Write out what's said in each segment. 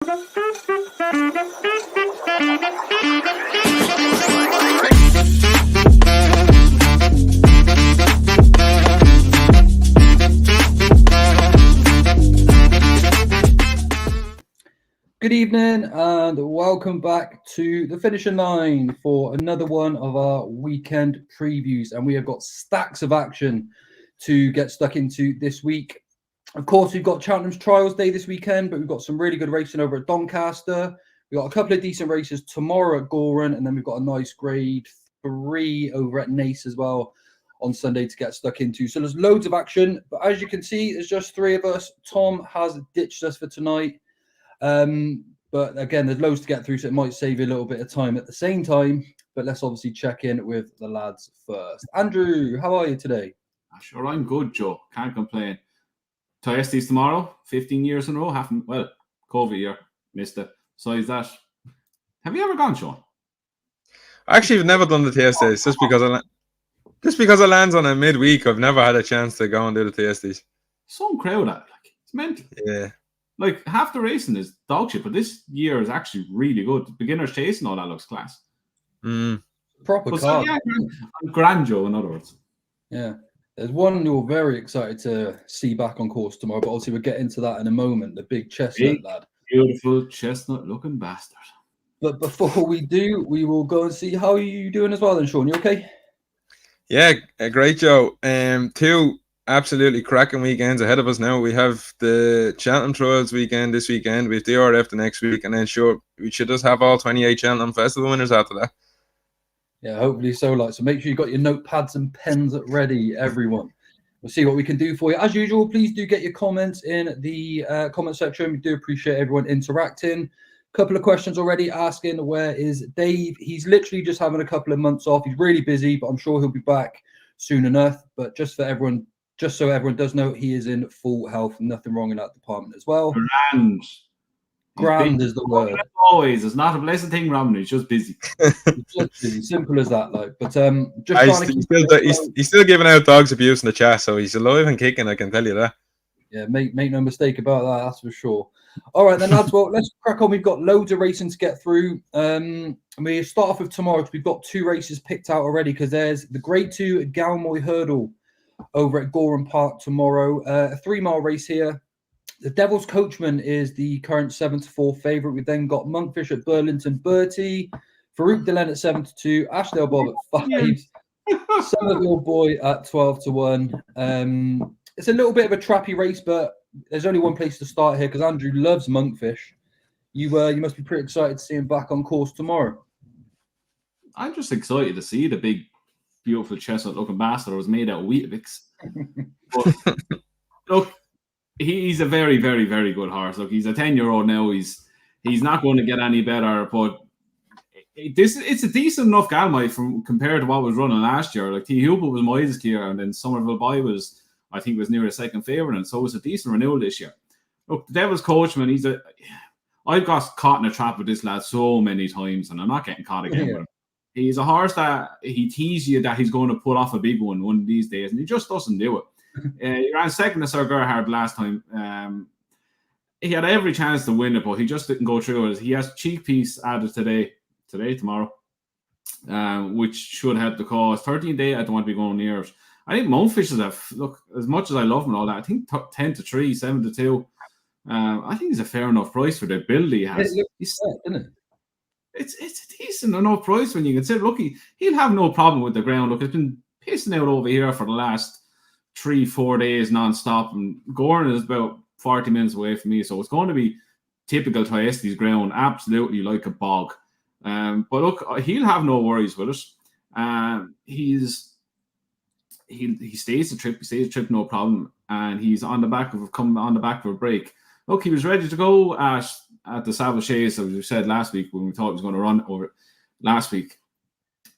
Good evening and welcome back to the finishing line for another one of our weekend previews. And we have got stacks of action to get stuck into this week. Of course, we've got Cheltenham's Trials Day this weekend, but we've got some really good racing over at Doncaster. We've got a couple of decent races tomorrow at Gowran, and then we've got a nice grade 3 over at Naas as well on Sunday to get stuck into. So there's loads of action, but as you can see, there's just 3 of us. Tom has ditched us for tonight. But again, there's loads to get through, so it might save you a little bit of time at the same time. But let's obviously check in with the lads first. Andrew, how are you today? Sure, I'm good, Joe. Can't complain. Thyestes tomorrow, 15 years in a row. COVID year, missed it. Besides that, have you ever gone, Sean? Actually, I've never done the Thyestes just because it lands on a midweek. I've never had a chance to go and do the Thyestes. Some crowd at it's mental. Yeah. Like, half the racing is dog shit, but this year is actually really good. Beginner's Chase and all that looks class. Proper but card. So, grand, Joe, in other words. Yeah. There's one you're very excited to see back on course tomorrow, but obviously we'll get into that in a moment. The big chestnut lad. Beautiful chestnut-looking bastard. But before we do, we will go and see how you doing as well then, Sean. You okay? Yeah, great, Joe. 2 absolutely cracking weekends ahead of us now. We have the Cheltenham Trials weekend this weekend. We have the RF the next week, and then sure, we should just have all 28 Cheltenham Festival winners after that. Yeah, hopefully so. So make sure you've got your notepads and pens ready, everyone. We'll see what we can do for you. As usual, please do get your comments in the comment section. We do appreciate everyone interacting. A couple of questions already asking, where is Dave? He's literally just having a couple of months off. He's really busy, but I'm sure he'll be back soon enough. But just so everyone does know, he is in full health. Nothing wrong in that department as well. Grand is the word. Always. It's not a blessed thing, Roman. He's just busy. He's just busy. Simple as that. But just he's still giving out dogs abuse in the chat, so he's alive and kicking, I can tell you that. Yeah, make no mistake about that, that's for sure. All right, then, lads, well, let's crack on. We've got loads of racing to get through. We start off with tomorrow. We've got 2 races picked out already because there's the Grade 2 Galmoy Hurdle over at Gowran Park tomorrow. A 3-mile race here. The Devil's Coachman is the current 7-4 favourite. We've then got Monkfish at Burlington Bertie, Farouk Delen at 7-2, Ashdale Bob at 5, Somerville Boy at 12-1. It's a little bit of a trappy race, but there's only one place to start here because Andrew loves Monkfish. You must be pretty excited to see him back on course tomorrow. I'm just excited to see the big, beautiful chestnut-looking bastard that was made out of Weetabix. But look, he's a very, very, very good horse. Look, he's a 10-year-old now. He's not going to get any better, but it's a decent enough Galmoy compared to what was running last year. Like, T. Hubel was my here, and then Somerville Boy was near a second favourite, and so it's a decent renewal this year. Look, the Devil's Coachman, I've got caught in a trap with this lad so many times, and I'm not getting caught again with him. He's a horse that he teases you that he's going to pull off a big one of these days, and he just doesn't do it. He ran second to Sir Gerhard last time. He had every chance to win it, but he just didn't go through it. He has cheek piece added tomorrow, which should help the cause. 13 day, I don't want to be going near it. I think Monkfish is look, as much as I love him and all that, I think 10-3, 7-2. I think he's a fair enough price for the ability he has. It's a decent enough price when you consider. Look, he'll have no problem with the ground. Look, it's been pissing out over here for the last 3-4 days non-stop, and Gowran is about 40 minutes away from me, so it's going to be typical Thyestes ground, absolutely like a bog. But look, he'll have no worries with it. He stays the trip, no problem, and he's on the back of a break. Look, he was ready to go at the Thyestes Chase, as we said last week when we thought he was going to run over last week.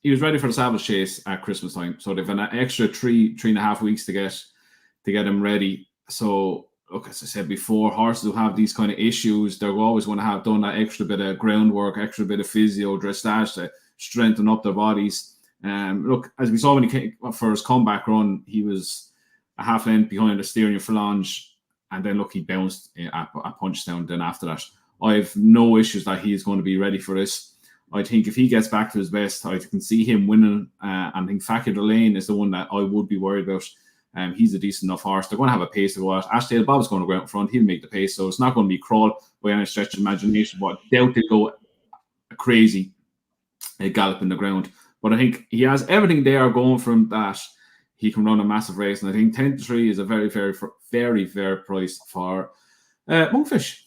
He was ready for the Thyestes Chase at Christmas time, so they've an extra 3.5 weeks to get him ready. So, look, as I said before, horses who have these kind of issues, they're always going to have done that extra bit of groundwork, extra bit of physio, dressage to strengthen up their bodies. Look, as we saw when he came for his comeback run, he was a half length behind the steering phalange, and then look, he bounced at Punchestown then after that. I have no issues that he is going to be ready for this. I think if he gets back to his best, I can see him winning. And I think Fakir Lane is the one that I would be worried about. He's a decent enough horse. They're going to have a pace to go at. Ashdale Bob's going to go out in front. He'll make the pace. So it's not going to be crawl by any stretch of imagination. But I doubt they'll go crazy gallop in the ground. But I think he has everything there going from that. He can run a massive race. And I think 10-3 is a very, very, very fair price for Monkfish.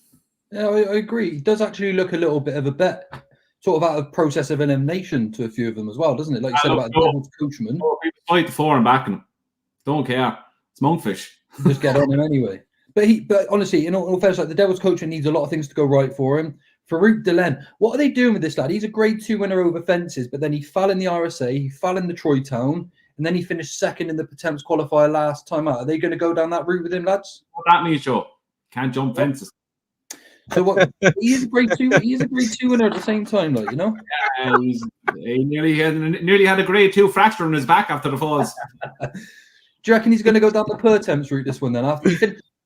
Yeah, I agree. He does actually look a little bit of a bet, sort of out of process of elimination to a few of them as well, doesn't it? Like you said about the Devil's Coachman. Fight the 4 and backing him. Don't care. It's Monkfish. Just get on him anyway. But honestly, in all fairness, like the Devil's Coachman needs a lot of things to go right for him. Farouk Delen, what are they doing with this lad? He's a grade 2 winner over fences, but then he fell in the RSA, he fell in the Troy Town, and then he finished second in the Potemps qualifier last time out. Are they going to go down that route with him, lads? What that means, Joe? Can't jump fences. So what? He's a grade 2. He's a grade 2 winner at the same time, like, you know. Yeah, he nearly had a grade 2 fracture in his back after the falls. Do you reckon he's going to go down the Potemps route this one then? After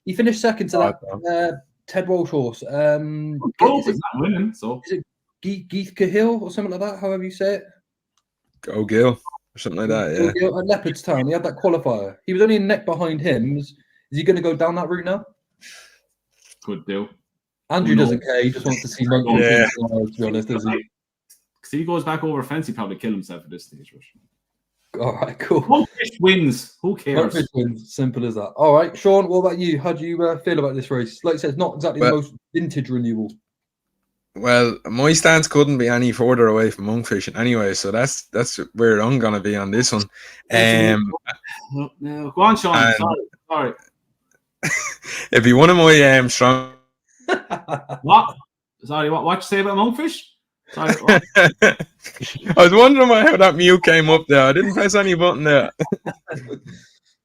he finished second to that Ted Walsh horse. Is not winning, so is it Geith Cahill or something like that? However you say it. Go Gill or something like that. Yeah. Gill, at Leopardstown, he had that qualifier. He was only a neck behind him. Is he going to go down that route now? Could do. Andrew doesn't care. He just wants to see Monkfish. To be honest, does he? Because he goes back over a fence, he probably kill himself at this stage. All right, cool. Monkfish wins. Who cares? Monkfish wins. Simple as that. All right, Sean. What about you? How do you feel about this race? Like I said, it's not exactly the most vintage renewal. Well, my stance couldn't be any further away from Monkfish anyway, so that's where I'm gonna be on this one. No. Go on, Sean. Sorry. If you one of my strong. What? Sorry, what you say about Monkfish? Sorry. I was wondering how that mute came up there. I didn't press any button there.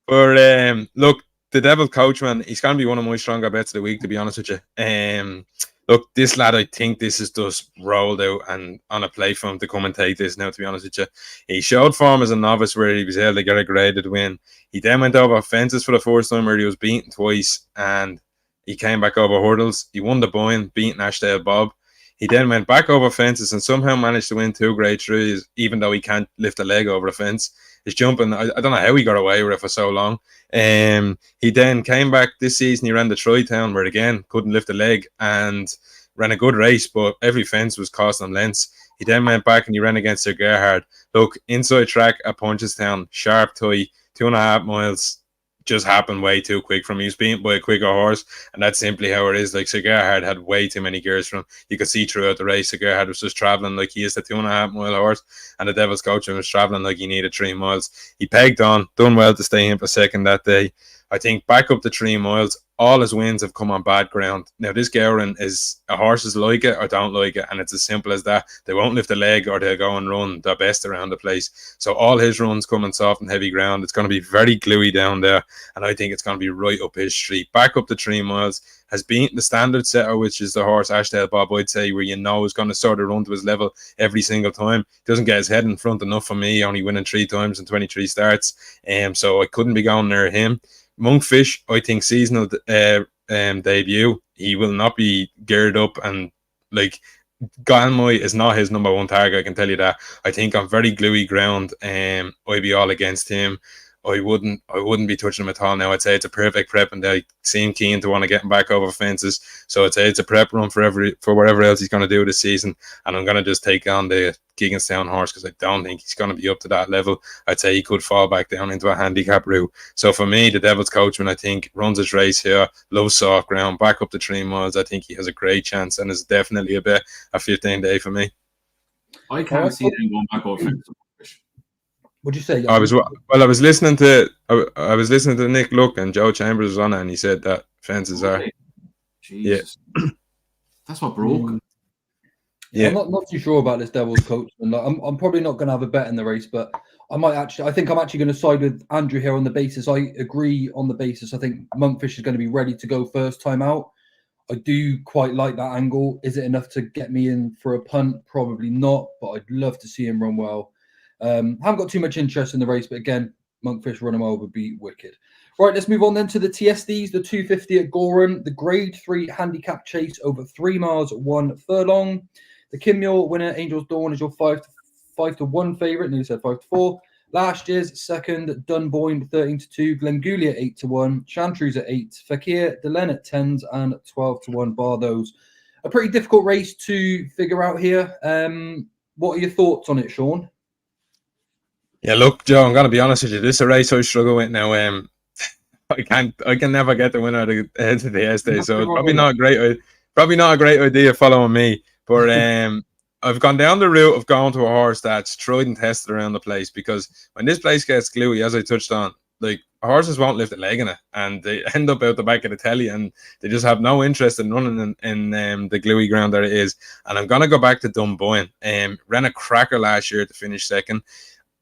But look, the Devil Coachman, he's going to be one of my stronger bets of the week, to be honest with you. Look, this lad, I think this is just rolled out and on a play for him to come and take this now, to be honest with you. He showed form as a novice where he was able to get a graded win. He then went over fences for the first time where he was beaten twice and he came back over hurdles. He won the Boyne, beating Ashdale Bob. He then went back over fences and somehow managed to win 2 grade 3s, even though he can't lift a leg over the fence. His jumping, I don't know how he got away with it for so long. He then came back this season. He ran the Troy Town, where again couldn't lift a leg and ran a good race, but every fence was costing him lengths. He then went back and he ran against Sir Gerhard. Look, inside track at Punchestown, sharp tie, 2.5 miles. Just happened way too quick for him. He was beaten by a quicker horse, and that's simply how it is. Like, Sir Gerhard had way too many gears for him. You could see throughout the race, Sir Gerhard was just travelling like he is the 2.5 mile horse, and the Devil's Coachman was travelling like he needed 3 miles. He pegged on, done well to stay in for second that day. I think back up to 3 miles, all his wins have come on bad ground. Now, this Gowran is a horses like it or don't like it, and it's as simple as that. They won't lift a leg or they'll go and run their best around the place. So all his runs come on soft and heavy ground. It's going to be very gluey down there, and I think it's going to be right up his street. Back up to 3 miles, has beaten the standard setter, which is the horse Ashdale Bob, I'd say, where you know is going to sort of run to his level every single time. Doesn't get his head in front enough for me, only winning 3 times in 23 starts. So I couldn't be going near him. Monkfish, I think seasonal debut, he will not be geared up, and like Galmoy is not his number 1 target, I can tell you that. I think on very gluey ground, I'd be all against him. I wouldn't be touching him at all now. I'd say it's a perfect prep, and they seem keen to want to get him back over fences. So I'd say it's a prep run for whatever else he's going to do this season. And I'm going to just take on the Gigginstown horse because I don't think he's going to be up to that level. I'd say he could fall back down into a handicap route. So for me, the Devil's Coachman, I think, runs his race here, loves soft ground, back up to 3 miles. I think he has a great chance and is definitely a 15-day for me. I can't see him going back over fences. What'd you say? I was listening to Nick Luck, and Joe Chambers was on it, and he said that fences are. Jesus. Yeah. That's what broke. Yeah, I'm not too sure about this Devil's Coachman. Like, I'm probably not going to have a bet in the race, but I think I'm actually going to side with Andrew here on the basis. I agree on the basis. I think Monkfish is going to be ready to go first time out. I do quite like that angle. Is it enough to get me in for a punt? Probably not, but I'd love to see him run well. Haven't got too much interest in the race, but again, Monkfish run him over would be wicked. Right, let's move on then to the Thyestes, the 250 at Gowran, the Grade 3 Handicap Chase over 3 miles, 1 furlong. The Kinmure winner, Angel's Dawn, is your 5 to 1 favourite. Nearly said 5 to 4. Last year's second, Dunboyne 13 to 2, Glengoolie 8 to 1, Chantreuse at 8, Fakir, Delen at 10s, and 12 to 1 bar those. A pretty difficult race to figure out here. What are your thoughts on it, Sean? Yeah, look, Joe, I'm gonna be honest with you. This is a race I struggle with now. I can never get the winner of the Thyestes, so it's probably not a great idea following me. But I've gone down the route of going to a horse that's tried and tested around the place, because when this place gets gluey, as I touched on, like, horses won't lift a leg in it, and they end up out the back of the telly, and they just have no interest in running in the gluey ground that it is. And I'm gonna go back to Dunboyne. Ran a cracker last year to finish second.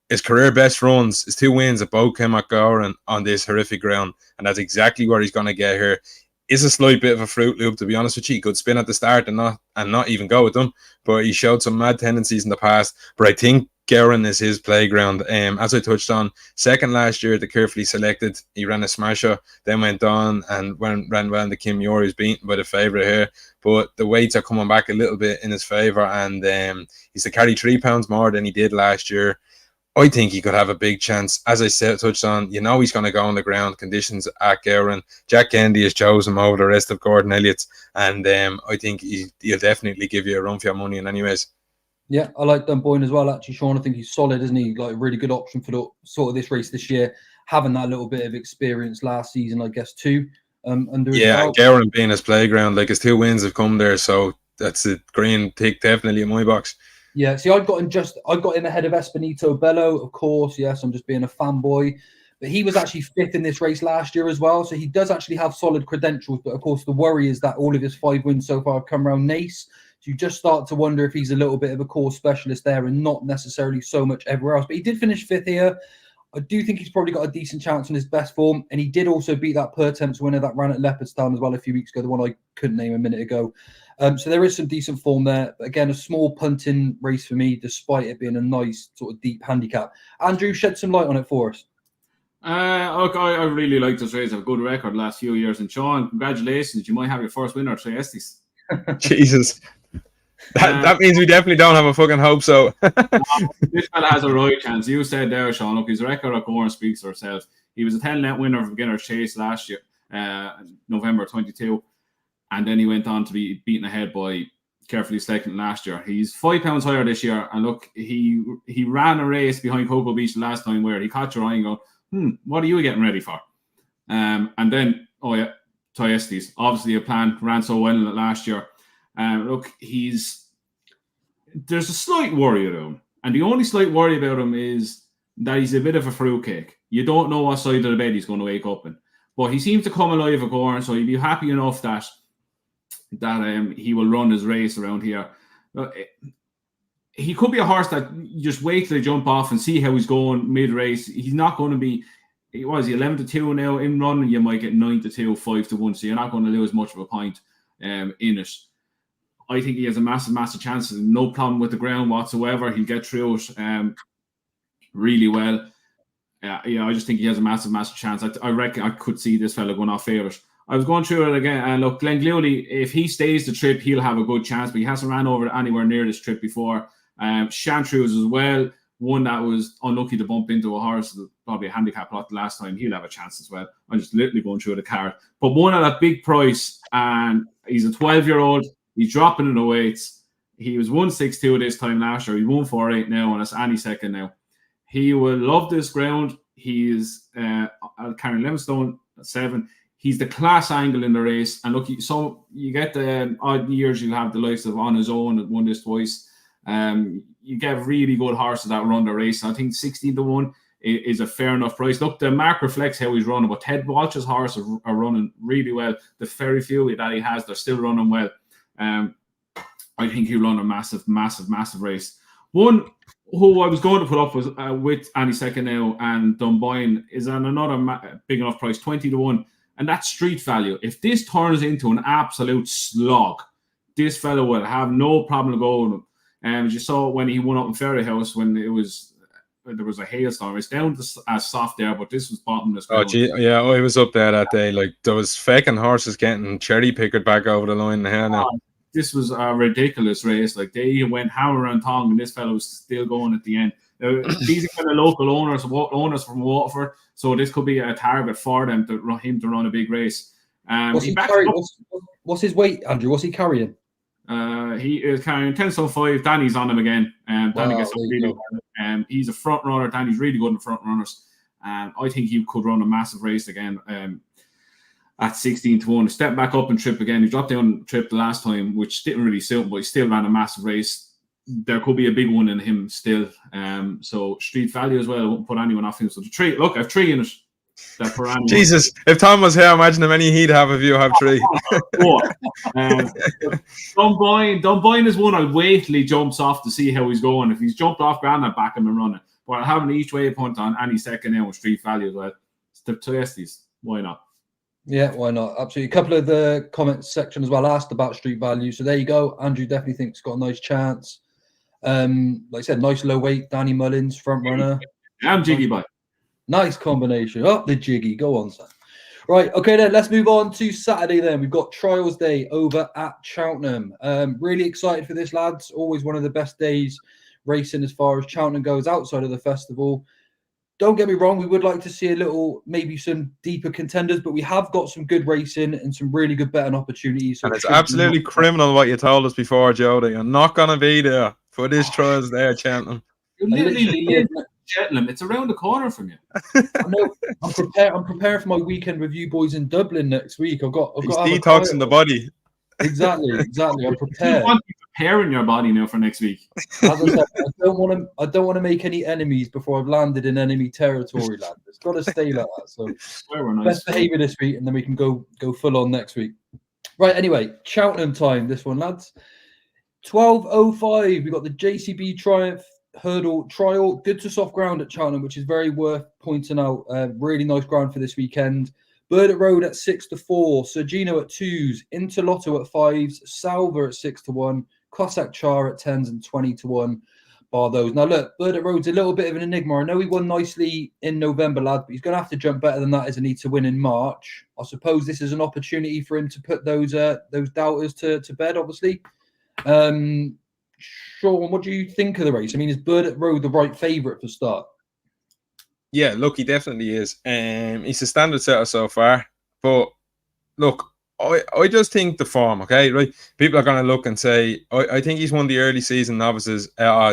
His career best runs, his 2 wins at both came at Gowran on this horrific ground, and that's exactly where he's going to get here. It's a slight bit of a fruit loop, to be honest with you. He could spin at the start and not even go with them, but he showed some mad tendencies in the past. But I think Gowran is his playground. As I touched on, second last year, the carefully selected, he ran a smasher, then went on and ran well in the Kinmure. He's beaten by the favourite here, but the weights are coming back a little bit in his favour, and he's to carry 3 pounds more than he did last year. I think he could have a big chance. As I said, touched on, he's going to go on the ground conditions at Gowran. Jack Kennedy has chosen him over the rest of Gordon Elliott's, and I think he'll definitely give you a run for your money in any ways. Yeah, I like Dunboyne as well, actually, Sean. I think he's solid, isn't he? Like, a really good option for the sort of this race this year, having that little bit of experience last season, I guess, too. Under and Gowran being his playground, like, his 2 wins have come there, so that's a green tick definitely in my box. Yeah, see, I've got him ahead of Espinito Bello, of course. Yes, I'm just being a fanboy. But he was actually 5th in this race last year as well. So he does actually have solid credentials. But of course, the worry is that all of his 5 wins so far have come around Nace. So you just start to wonder if he's a little bit of a core specialist there and not necessarily so much everywhere else. But he did finish 5th here. I do think he's probably got a decent chance on his best form. And he did also beat that per temps winner that ran at Leopardstown as well a few weeks ago, the one I couldn't name a minute ago. So there is some decent form there. But again, a small punting race for me, despite it being a nice sort of deep handicap. Andrew, shed some light on it for us. Look, I really like this race. I have a good record last few years. And Sean, congratulations. You might have your first winner at Thyestes. Jesus. That means we definitely don't have a fucking hope, so. This fella has a right chance. You said there, Sean, look, his record at Gowran speaks for itself. He was a 10-net winner of Beginner's Chase last year, November 22. And then he went on to be beaten ahead by carefully selected last year. He's 5 pounds higher this year. And look, he ran a race behind Cocoa Beach the last time where he caught your eye and go, what are you getting ready for? And then, Thyestes. Obviously a plan, ran so well in it last year. Look, there's a slight worry about him. And the only slight worry about him is that he's a bit of a fruitcake. You don't know what side of the bed he's going to wake up in. But he seems to come alive at Gowran, so you'd be happy enough that he will run his race around here. He could be a horse that you just wait till they jump off and see how he's going mid-race. He's not going to be, 11 to 2 now in running. You might get 9 to 2, 5 to 1, so you're not going to lose much of a point in it. I think he has a massive chance. No problem with the ground whatsoever. He'll get through it really well. I just think he has a massive chance. I reckon I could see this fella going off favourite. I was going through it again, and look, Glengoolie, if he stays the trip, he'll have a good chance, but he hasn't ran over anywhere near this trip before. Chantreuse as well, one that was unlucky to bump into a horse, probably a handicap lot last time, he'll have a chance as well. I'm just literally going through the card. But one at a big price, and he's a 12-year-old, he's dropping in the weights. He was 162 this time last year, he's 148 now, and it's any second now. He will love this ground. He's carrying 11 stone at 7. He's the class angle in the race. And look, so you get the odd years, you'll have the likes of On His Own that won this twice. You get really good horses that run the race. I think 16 to 1 is a fair enough price. Look, the mark reflects how he's running, but Ted Walsh's horses are running really well. The very few that he has, they're still running well. I think he'll run a massive race. One who I was going to put up was with Annie Second now and Dunboyne is on another big enough price, 20 to 1. And that's street value. If this turns into an absolute slog, this fellow will have no problem going. As you saw when he won up in Fairyhouse, when it was there was a hailstorm. It's down to as soft there, but this was bottomless Oh, ground. gee, yeah, I was up there that day. Like, there was fucking horses getting cherry picked back over the line here now. This was a ridiculous race. Like, they went hammer and tong, and this fellow was still going at the end. These are kind of local owners from Waterford, so this could be a target for them to run a big race. What's his weight, Andrew? What's he carrying? He is carrying 10.5. Danny's on him again. Danny gets on really well. He's a front runner. Danny's really good in front runners. I think he could run a massive race again at 16-1. Step back up and trip again. He dropped down and tripped the last time, which didn't really suit him, but he still ran a massive race. There could be a big one in him still. So street value as well. I wouldn't put anyone off him. So I have 3 in it. Jesus, if Tom was here, imagine how many he'd have if you have 3. 4. Dunboyne is one I'll wait till he jumps off to see how he's going. If he's jumped off ground, I'll back him and run it. But I'll have an each way punt on any second now with street value as well. It's the Thyestes. Why not? Yeah, why not? Absolutely. A couple of the comments section as well asked about street value. So there you go. Andrew definitely thinks it's got a nice chance. Like I said, nice low weight. Danny Mullins, front runner. I'm jiggy by. Nice combination. Oh, the jiggy. Go on, sir. Right. Okay, then let's move on to Saturday. Then we've got Trials Day over at Cheltenham. Really excited for this, lads. Always one of the best days racing as far as Cheltenham goes outside of the festival. Don't get me wrong, we would like to see maybe some deeper contenders, but we have got some good racing and some really good betting opportunities. So and it's absolutely criminal what you told us before, Joe, that you're not going to be there for this Trials Day at Cheltenham. You literally live in Cheltenham. It's around the corner from you. I know. I'm preparing for my weekend review, boys, in Dublin next week. I've got detoxing the body. Exactly. I'm prepared. You want to be preparing your body now for next week. As I said, I don't want to make any enemies before I've landed in enemy territory, lad. It's got to stay like that. So best behaviour this week, and then we can go full on next week. Right. Anyway, Cheltenham time. This one, lads. 12:05. We got the JCB Triumph Hurdle Trial. Good to soft ground at Cheltenham, which is very worth pointing out. Really nice ground for this weekend. Burdett Road at 6-4, Sergino at 2s, Interlotto at 5s, Salva at 6-1, Cossack Char at 10s and 20-1. Bar those. Now look, Burdett Road's a little bit of an enigma. I know he won nicely in November, lad, but he's going to have to jump better than that, isn't he, to win in March? I suppose this is an opportunity for him to put those doubters to bed, obviously. Sean, what do you think of the race? I mean, is Burdett Road the right favourite for start? Yeah, look, he definitely is. He's a standard setter so far. But look, I just think the form, okay, right? People are going to look and say, I think he's one of the early season novices,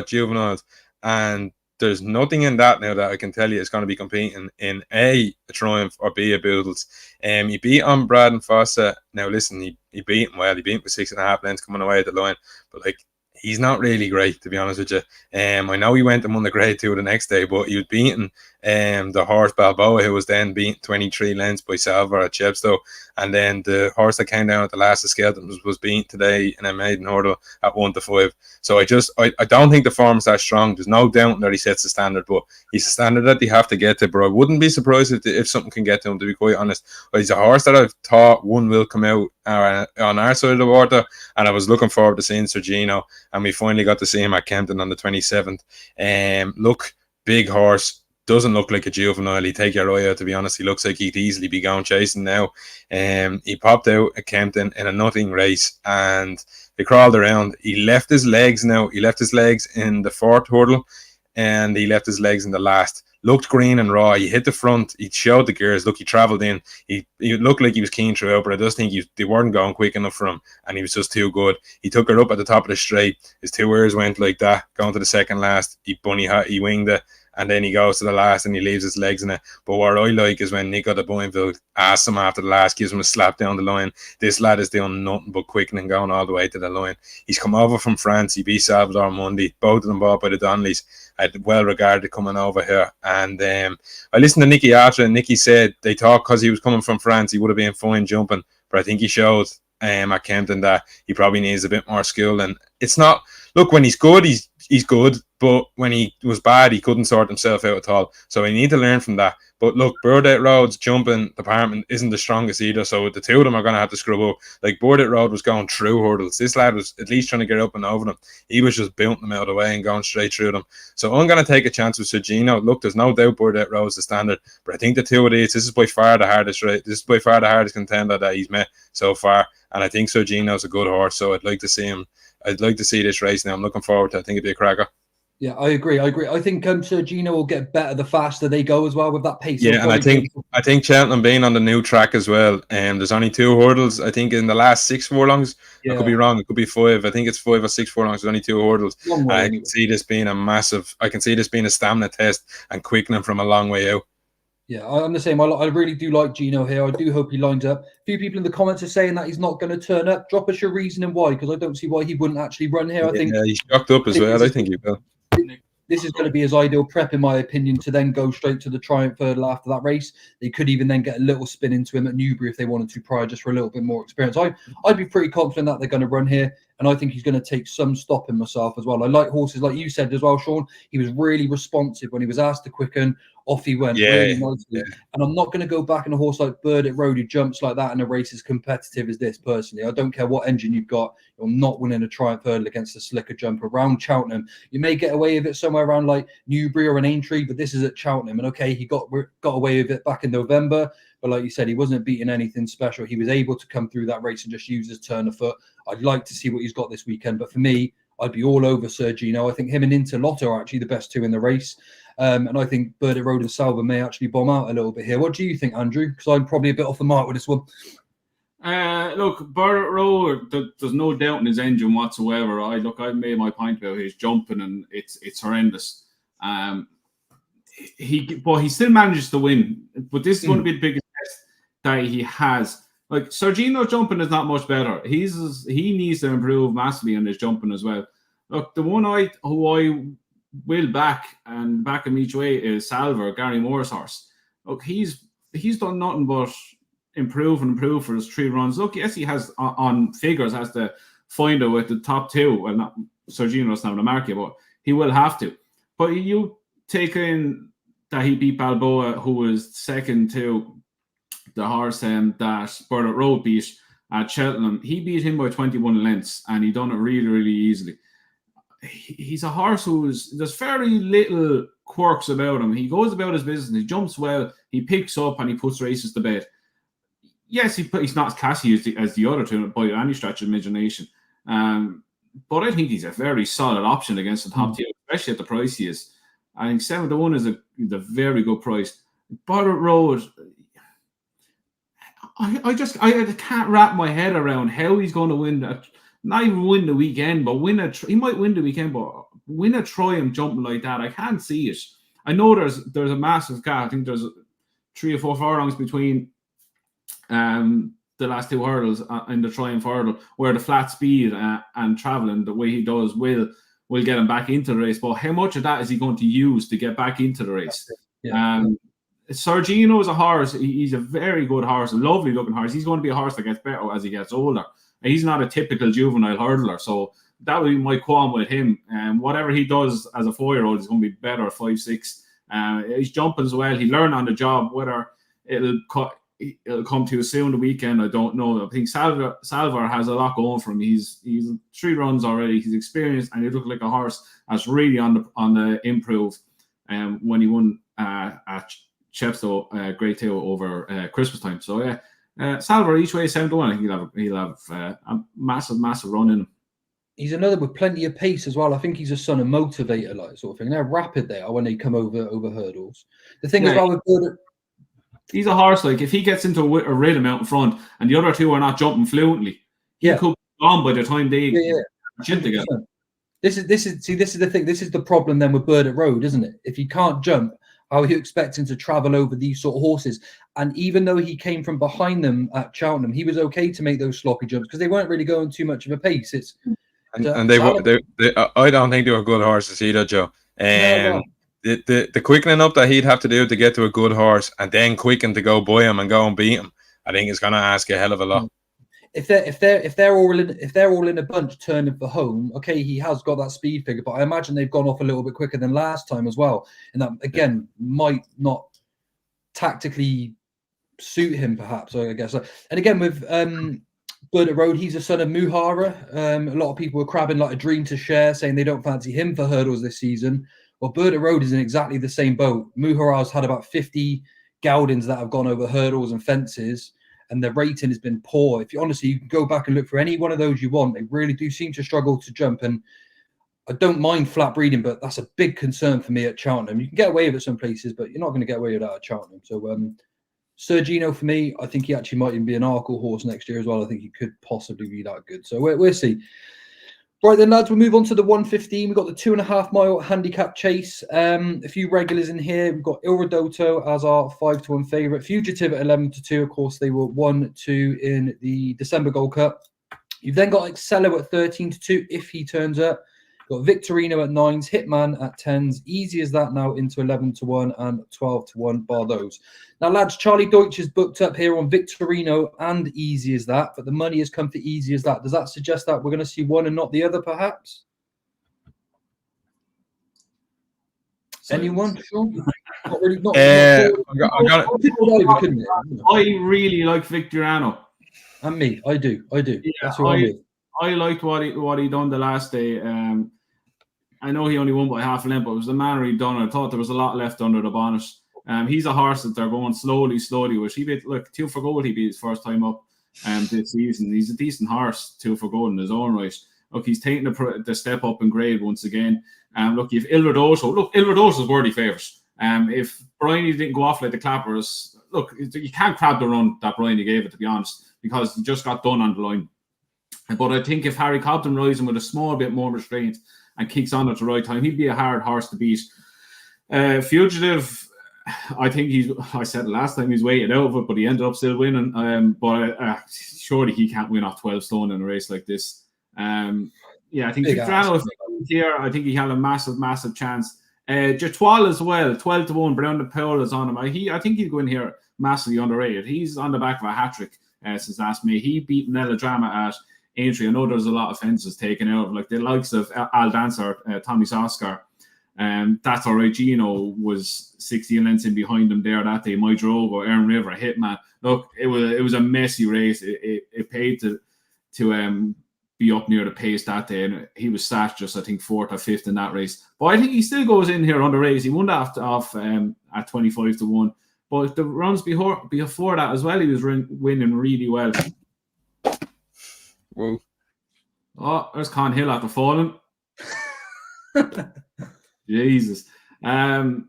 juveniles, and there's nothing in that now that I can tell you is going to be competing in A Triumph or B, a Boodles. He beat on Brad and Fossa. Now, listen, he beat him well. He beat him with 6.5 lengths coming away at the line. But, like, he's not really great, to be honest with you. I know he went and won the grade 2 the next day, but he was beating the horse Balboa, who was then beaten 23 lengths by Salva at Chepstow. And then the horse that came down at the last of Skelton was beaten today in a maiden hurdle at 1-5. So I don't think the form's that strong. There's no doubt that he sets the standard, but he's a standard that they have to get to, bro. I wouldn't be surprised if something can get to him, to be quite honest. But he's a horse that I've thought one will come out on our side of the water, and I was looking forward to seeing Sergino, and we finally got to see him at Kempton on the 27th. Look, big horse. Doesn't look like a juvenile. He'd take your eye out, to be honest. He looks like he'd easily be going chasing now. He popped out at Kempton in a nothing race and they crawled around. He left his legs now. He left his legs in the 4th hurdle and he left his legs in the last. Looked green and raw. He hit the front. He showed the gears. Look, he travelled in. He looked like he was keen throughout, but I just think they weren't going quick enough for him, and he was just too good. He took her up at the top of the straight. His 2 ears went like that, going to the second last. He winged it, and then he goes to the last and he leaves his legs in it. But what I like is when Nico de Boinville asks him after the last, gives him a slap down the line. This lad is doing nothing but quickening, going all the way to the line. He's come over from France. He beat Salvador Mundi. Both of them bought by the Donnellys. I well regarded coming over here. And I listened to Nicky after, and Nicky said they thought because he was coming from France, he would have been fine jumping. But I think he showed at Kempton that he probably needs a bit more skill. And it's not, look, when he's good, he's good. But when he was bad, he couldn't sort himself out at all. So we need to learn from that. But look, Burdett Road's jumping department isn't the strongest either, so the two of them are going to have to scrub up. Like, Burdett Road was going through hurdles. This lad was at least trying to get up and over them. He was just bouncing them out of the way and going straight through them. So I'm going to take a chance with Sergino. Look, there's no doubt Burdett Road's the standard, but I think the two of these, this is by far the hardest contender that he's met so far, and I think Sergino's a good horse, so I'd like to see him. I'd like to see this race now. I'm looking forward to it. I think it'd be a cracker. Yeah, I agree. I think Sergino will get better the faster they go as well with that pace. Yeah, and I think Cheltenham being on the new track as well. There's only 2 hurdles. I think in the last 6 furlongs. Yeah. I could be wrong. It could be 5. I think it's 5 or 6 furlongs. There's only 2 hurdles. I can see this being a stamina test and quickening from a long way out. Yeah, I'm the same. I really do like Gino here. I do hope he lines up. A few people in the comments are saying that he's not going to turn up. Drop us your reasoning why, because I don't see why he wouldn't actually run here. I think he's shocked up as well. I think he will. This is going to be his ideal prep, in my opinion, to then go straight to the Triumph Hurdle after that race. They could even then get a little spin into him at Newbury if they wanted to prior, just for a little bit more experience. I'd be pretty confident that they're going to run here, and I think he's going to take some stopping myself as well. I like horses, like you said as well, Sean. He was really responsive when he was asked to quicken. Off he went really nicely. Yeah. And I'm not going to go back on a horse like Burdett Road who jumps like that in a race as competitive as this, personally. I don't care what engine you've got. You're not winning a Triumph Hurdle against a slicker jumper around Cheltenham. You may get away with it somewhere around like Newbury or an Aintree, but this is at Cheltenham. And okay, he got away with it back in November. But like you said, he wasn't beating anything special. He was able to come through that race and just use his turn of foot. I'd like to see what he's got this weekend. But for me, I'd be all over Sergino. I think him and Interlotto are actually the best 2 in the race. And I think Burdett Road and Salva may actually bomb out a little bit here. What do you think, Andrew? Because I'm probably a bit off the mark with this one. Look, Burdett Road, there's no doubt in his engine whatsoever. I've made my point about his jumping, and it's horrendous. He still manages to win. But this is going to be the biggest test that he has. Like, Sergino's jumping is not much better. He needs to improve massively on his jumping as well. Look, the one who I will back him each way is Salva, Gary Moore's horse. Look, he's done nothing but improve for his 3 runs. Look, yes, he has on figures has to find it with the top 2. Well, not Sergino's not the market, but he will have to. But you take in that he beat Balboa, who was second to the horse that Burdett Road beat at Cheltenham. He beat him by 21 lengths, and he done it really, really easily. He's a horse there's very little quirks about him. He goes about his business, he jumps well, he picks up, and he puts races to bed. Yes, he's not as classy as the other 2 by any stretch of imagination. But I think he's a very solid option against the top tier, especially at the price he is. I think 7-1 is a very good price. Burdett Road, I can't wrap my head around how he's going to win that. Not even win the weekend, but he might win the weekend, but win a Triumph jumping like that, I can't see it. I know there's a massive gap. I think there's 3 or 4 furlongs between the last 2 hurdles in the Triumph Hurdle, where the flat speed and travelling the way he does will get him back into the race. But how much of that is he going to use to get back into the race? Yeah. Sergino is a horse. He's a very good horse, a lovely looking horse. He's going to be a horse that gets better as he gets older. He's not a typical juvenile hurdler, so that would be my qualm with him. Whatever he does as a 4-year-old is going to be better at 5, 6. He's jumping as well. He learned on the job. Whether it'll come too soon the weekend, I don't know. I think Salva has a lot going for him. He's 3 runs already. He's experienced, and he looked like a horse that's really on the improve. When he won at Chepstow Great Tail over Christmas time. So yeah. Salva each way 7-1. I think he'll have a massive run in him. He's another with plenty of pace as well. I think he's a son of motivator, like sort of thing. They're rapid there when they come over hurdles. The thing as well with Burdett, he's a horse, like if he gets into a rhythm out in front and the other 2 are not jumping fluently, he could be on by the time they chin together. This is the thing. This is the problem then with Burdett Road, isn't it? If he can't jump, how are you expecting to travel over these sort of horses? And even though he came from behind them at Cheltenham, he was okay to make those sloppy jumps because they weren't really going too much of a pace. I don't think they were good horses either, Joe. No. The quickening up that he'd have to do to get to a good horse and then quicken to go by him and go and beat him, I think is going to ask a hell of a lot. If they're all in a bunch turning for home, okay, he has got that speed figure, but I imagine they've gone off a little bit quicker than last time as well, and that again might not tactically suit him, perhaps, I guess. And again, with Bird at Road, he's a son of Muhara. A lot of people were crabbing like a dream to share, saying they don't fancy him for hurdles this season. Well, Bird at Road is in exactly the same boat. Muhara's had about 50 geldings that have gone over hurdles and fences, and their rating has been poor. If you honestly, you can go back and look for any one of those you want. They really do seem to struggle to jump. And I don't mind flat breeding, but that's a big concern for me at Cheltenham. You can get away with it some places, but you're not going to get away with that at Cheltenham. So Sergino, for me, I think he actually might even be an Arkle horse next year as well. I think he could possibly be that good. So we'll see. Right then, lads, we'll move on to the 115. We've got the 2.5 mile handicap chase. A few regulars in here. We've got Il Ridotto as our 5-1 favourite. Fugitive at 11-2. Of course, they were 1-2 in the December Gold Cup. You've then got Excello at 13-2 if he turns up. Got Victorino at 9s, Hitman at 10s. Easy as that now into 11-1 and 12-1 bar those. Now, lads, Charlie Deutsch is booked up here on Victorino and Easy as that, but the money has come for Easy as that. Does that suggest that we're going to see one and not the other, perhaps? Anyone? Sure. Not really. I got it. I really like Victoriano. And me, I do. Yeah, that's what I do. I liked what he done the last day. I know he only won by half a length, but it was the manner he done. I thought there was a lot left under the bonnet. He's a horse that they're going slowly, which he beat. Look, 2 for Gold, he beat his first time up this season. He's a decent horse, 2 for Gold in his own right. Look, he's taking the step up in grade once again. Look, you've Il Ridotto. Look, Il Ridotto's worthy favourite. If Bryony didn't go off like the clappers, look, you can't crab the run that Bryony gave it, to be honest, because he just got done on the line. But I think if Harry Cobden rides him with a small bit more restraint and kicks on at the right time, he'd be a hard horse to beat. Fugitive, I think I said it last time, he's waited out of it, but he ended up still winning. But surely he can't win off 12 stone in a race like this. I think Victorano here, I think he had a massive chance. Jetoile as well, 12-1. Brown Powell is on him. I think he'll go in here massively underrated. He's on the back of a hat-trick since last May. He beat Melodrama at Aintree. I know there's a lot of fences taken out of, like the likes of Al Dancer, Tommy Soskar. That's all right. Gino was 16 lengths in behind him there that day. My Drogo, Aaron River, Hitman. Look, it was a messy race. It paid to be up near the pace that day, and he was sat just, I think, 4th or 5th in that race. But I think he still goes in here under race. He won that off at 25-1. But the runs before that as well, he was winning really well. Whoa. Oh, there's Con Hill after falling. Jesus. He's on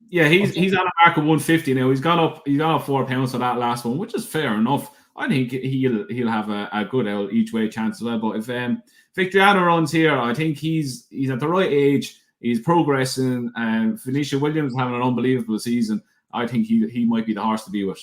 a mark of 150 now. He's gone up 4 pounds for that last one, which is fair enough. I think he'll have a good each way chance as well. But if Victoriano runs here, I think he's at the right age. He's progressing. Phoenicia Williams having an unbelievable season. I think he might be the horse to be with.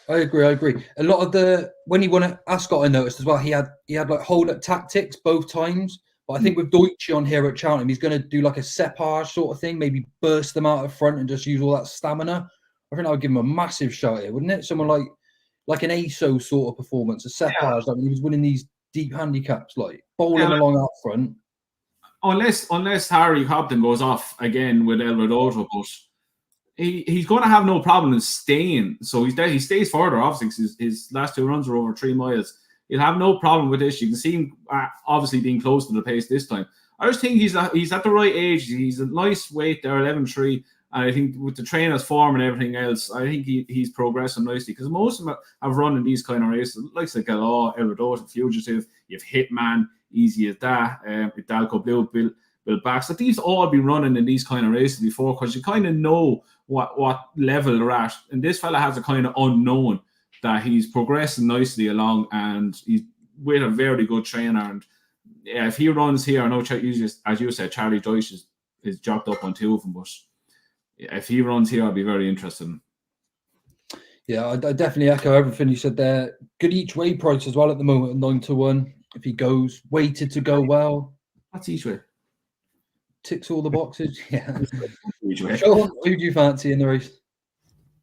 I agree. A lot of when he won at Ascot, I noticed as well, he had like hold up tactics both times. But I think with Deutsch on here at Cheltenham, he's going to do like a sepage sort of thing, maybe burst them out of front and just use all that stamina. I think that would give him a massive shout here, wouldn't it? Someone like an ASO sort of performance, a sepage, like when he was winning these deep handicaps, like bowling along out front. Unless Harry Cobden goes off again with El Ridotto, but he's going to have no problem in staying. So he stays further. Obviously, his last 2 runs are over 3 miles. He'll have no problem with this. You can see him obviously being close to the pace this time. I just think he's at the right age. He's a nice weight there, 11.3. And I think with the trainer's form and everything else, I think he's progressing nicely, because most of them have run in these kind of races, like Galmoy, El Ridotto, Fugitive. You have Hitman, Easy as that, Dalco Blue, Bill Bax. So these all been running in these kind of races before, because you kind of know what level they're at. And this fella has a kind of unknown that he's progressing nicely along, and he's with a very good trainer. And yeah, if he runs here, I know, as you said, Charlie Deutsch is jocked up on 2 of them, but if he runs here, I'll be very interested in. Yeah, I definitely echo everything you said there. Good each way price as well at the moment at 9-1. If he goes, weighted to go well. What's each way? Ticks all the boxes. Yeah. Each way. Sean, who do you fancy in the race?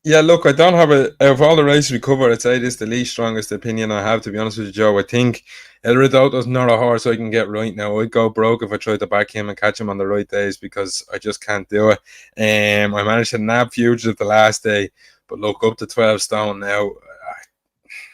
Yeah, look, I don't have out of all the races we cover, I'd say this is the least strongest opinion I have, to be honest with you, Joe. I think El Ridotto's not a horse I can get right now. I'd go broke if I tried to back him and catch him on the right days, because I just can't do it. I managed to nab Fugitive the last day, But look, up to 12 stone now.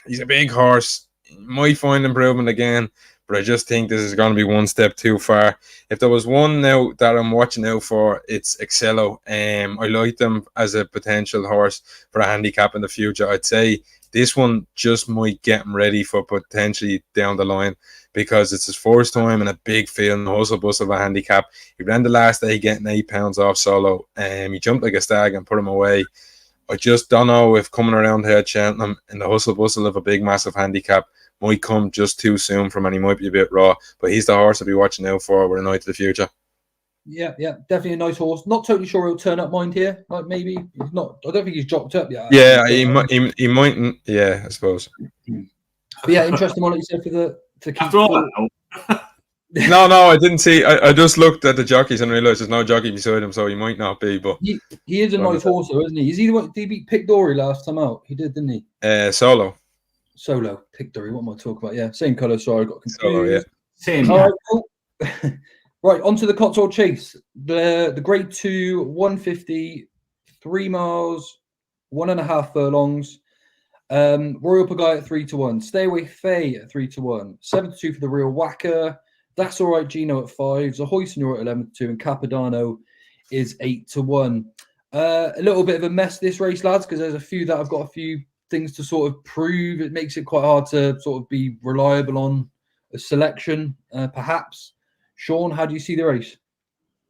He's a big horse. He might find improvement again, but I just think this is going to be one step too far. If there was one now that I'm watching out for, it's Excello. I like them as a potential horse for a handicap in the future. I'd say this one just might get him ready for potentially down the line, because it's his first time in a big field in the hustle bustle of a handicap. He ran the last day getting £8 off solo. He jumped like a stag and put him away. I just don't know if coming around here at Cheltenham in the hustle bustle of a big massive handicap might come just too soon from, and he might be a bit raw. But he's the horse I'll be watching out for with an eye to the future. Yeah, definitely a nice horse. Not totally sure he'll turn up mind here. Like maybe he's not. I don't think he's dropped up yet. Yeah, he mightn't. Yeah, I suppose. But yeah, interesting one, like you said, to keep. After all that, No, I didn't see. I just looked at the jockeys and realised there's no jockey beside him, so he might not be. But he is a nice horse, though, isn't he? Is he the one? Did he beat Pick Dory last time out? He did, didn't he? Solo. Pick Dory. What am I talking about? Yeah, same colour. Sorry, I got confused. Solo, yeah. Same. All right, cool. Right, on to the Cotswold Chase. The grade 2, 150, 3 miles, 1.5 furlongs. Royal Pagaille at 3-1. Stay Away Faye at 3-1. 7-2 for the Real Whacker. That's All Right Gino at 5. Zahoy Senor at 11-2. And Capadano is 8-1. A little bit of a mess this race, lads, because there's a few that I've got a few things to sort of prove. It makes it quite hard to sort of be reliable on a selection, perhaps. Sean, how do you see the race?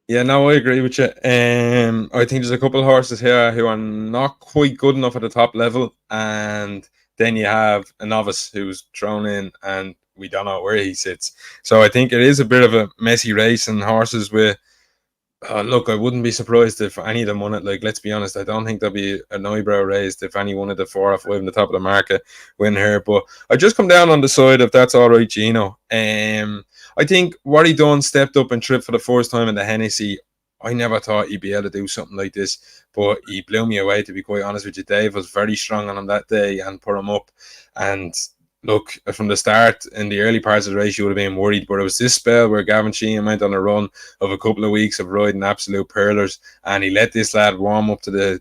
Yeah, no, I agree with you. I think there's a couple of horses here who are not quite good enough at the top level, and then you have a novice who's thrown in, and we don't know where he sits. So I think it is a bit of a messy race, and horses with. Look, I wouldn't be surprised if any of them won it. Like, let's be honest, I don't think there'll be an eyebrow raised if any one of the 4 or 5 in the top of the market win here. But I just come down on the side of That's All Right Gino. I think what he done, stepped up and tripped for the first time in the Hennessy. I never thought he'd be able to do something like this, but he blew me away, to be quite honest with you. Dave was very strong on him that day and put him up. And look, from the start, in the early parts of the race, you would have been worried, but it was this spell where Gavin Sheehan went on a run of a couple of weeks of riding absolute pearlers, and he let this lad warm up to the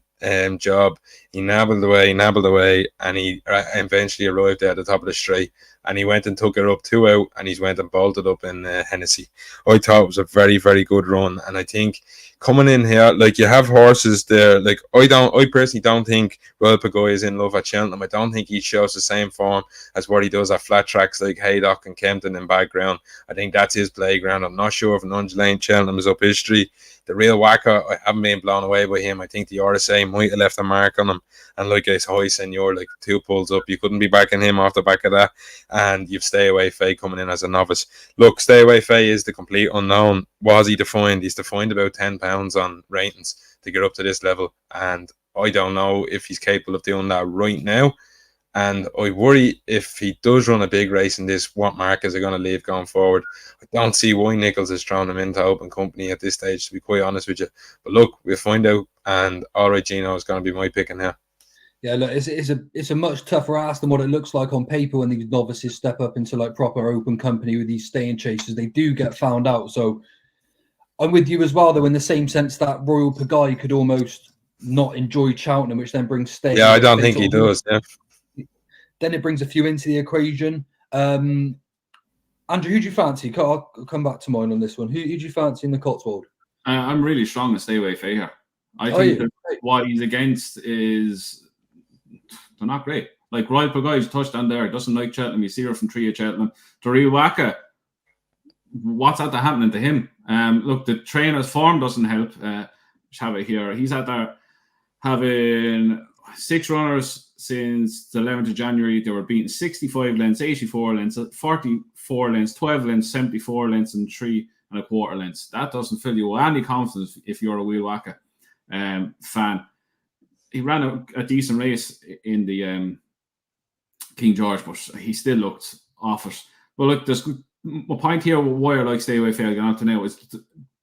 job. He nabbled away, and he eventually arrived there at the top of the straight, and he went and took it up 2 out, and he's went and bolted up in Hennessy. I thought it was a very, very good run, and I think coming in here, like, you have horses there. Like, I personally don't think Royal Pagaille is in love at Cheltenham. I don't think he shows the same form as what he does at flat tracks like Haydock and Kempton and background. I think that's his playground. I'm not sure if an undulating Cheltenham is up his street. The Real Whacker, I haven't been blown away by him. I think the RSA might have left a mark on him. And like I said, Senor, like 2 pulls up. You couldn't be backing him off the back of that. And you've Stay Away Faye coming in as a novice. Look, Stay Away Faye is the complete unknown. Was he defined? He's defined about £10 on ratings to get up to this level. And I don't know if he's capable of doing that right now. And I worry if he does run a big race in this, what markers are going to leave going forward. I don't see why Nichols has thrown him into open company at this stage, to be quite honest with you. But look, we'll find out. And All Right Gino is going to be my pick in here. Yeah, look, it's a much tougher ask than what it looks like on paper when these novices step up into like proper open company with these staying chases. They do get found out. So I'm with you as well, though, in the same sense that Royal Pagaille could almost not enjoy Cheltenham, which then brings Stay. Yeah, I don't think he does. Yeah. Then it brings a few into the equation. Andrew, who do you fancy? I'll come back to mine on this one. Who do you fancy in the Cotswold? I'm really strong to Stay Away Faye here. I think that what he's against is they're not great. Like Royal Pagaille's touchdown there, doesn't like Cheltenham. You see her from 3 at Cheltenham. The Real Whacker, what's at the happening to him? Look, the trainer's form doesn't help. Just have it here. He's at there having 6 runners since the 11th of January. They were beating 65 lengths, 84 lengths, 44 lengths, 12 lengths, 74 lengths, and 3 1/4 lengths. That doesn't fill you with any confidence if you're a Wheel Whacker fan. He ran a decent race in the King George, but he still looked off it. But look, my point here, why I like Stay Away Faye going on to now, is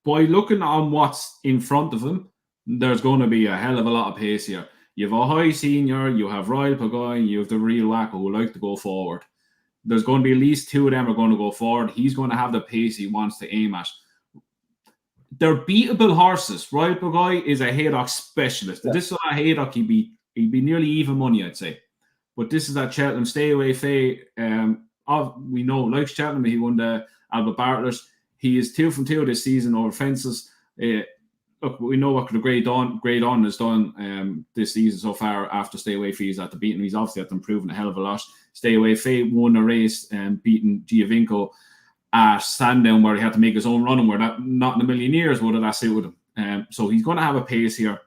by looking on what's in front of him, there's going to be a hell of a lot of pace here. You have a high senior, you have Royal Pagaille, you have the Real Whacker who like to go forward. There's going to be at least 2 of them are going to go forward. He's going to have the pace he wants to aim at. They're beatable horses. Royal Pagaille is a Haydock specialist. Yeah. This is a Haydock he'd be he'd be nearly even money, I'd say. But this is at Cheltenham. Stay away, Faye. We know, like Cheltenham, he won the Albert Bartlett. He is 2 from 2 this season over fences. Look, we know what the grade on has done this season so far after Stay Away Faye is at the beating. He's obviously had to improve a hell of a lot. Stay Away Faye won a race beating Giovinco at Sandown, where he had to make his own run, and where that not in a million years would have that suited him. So he's going to have a pace here.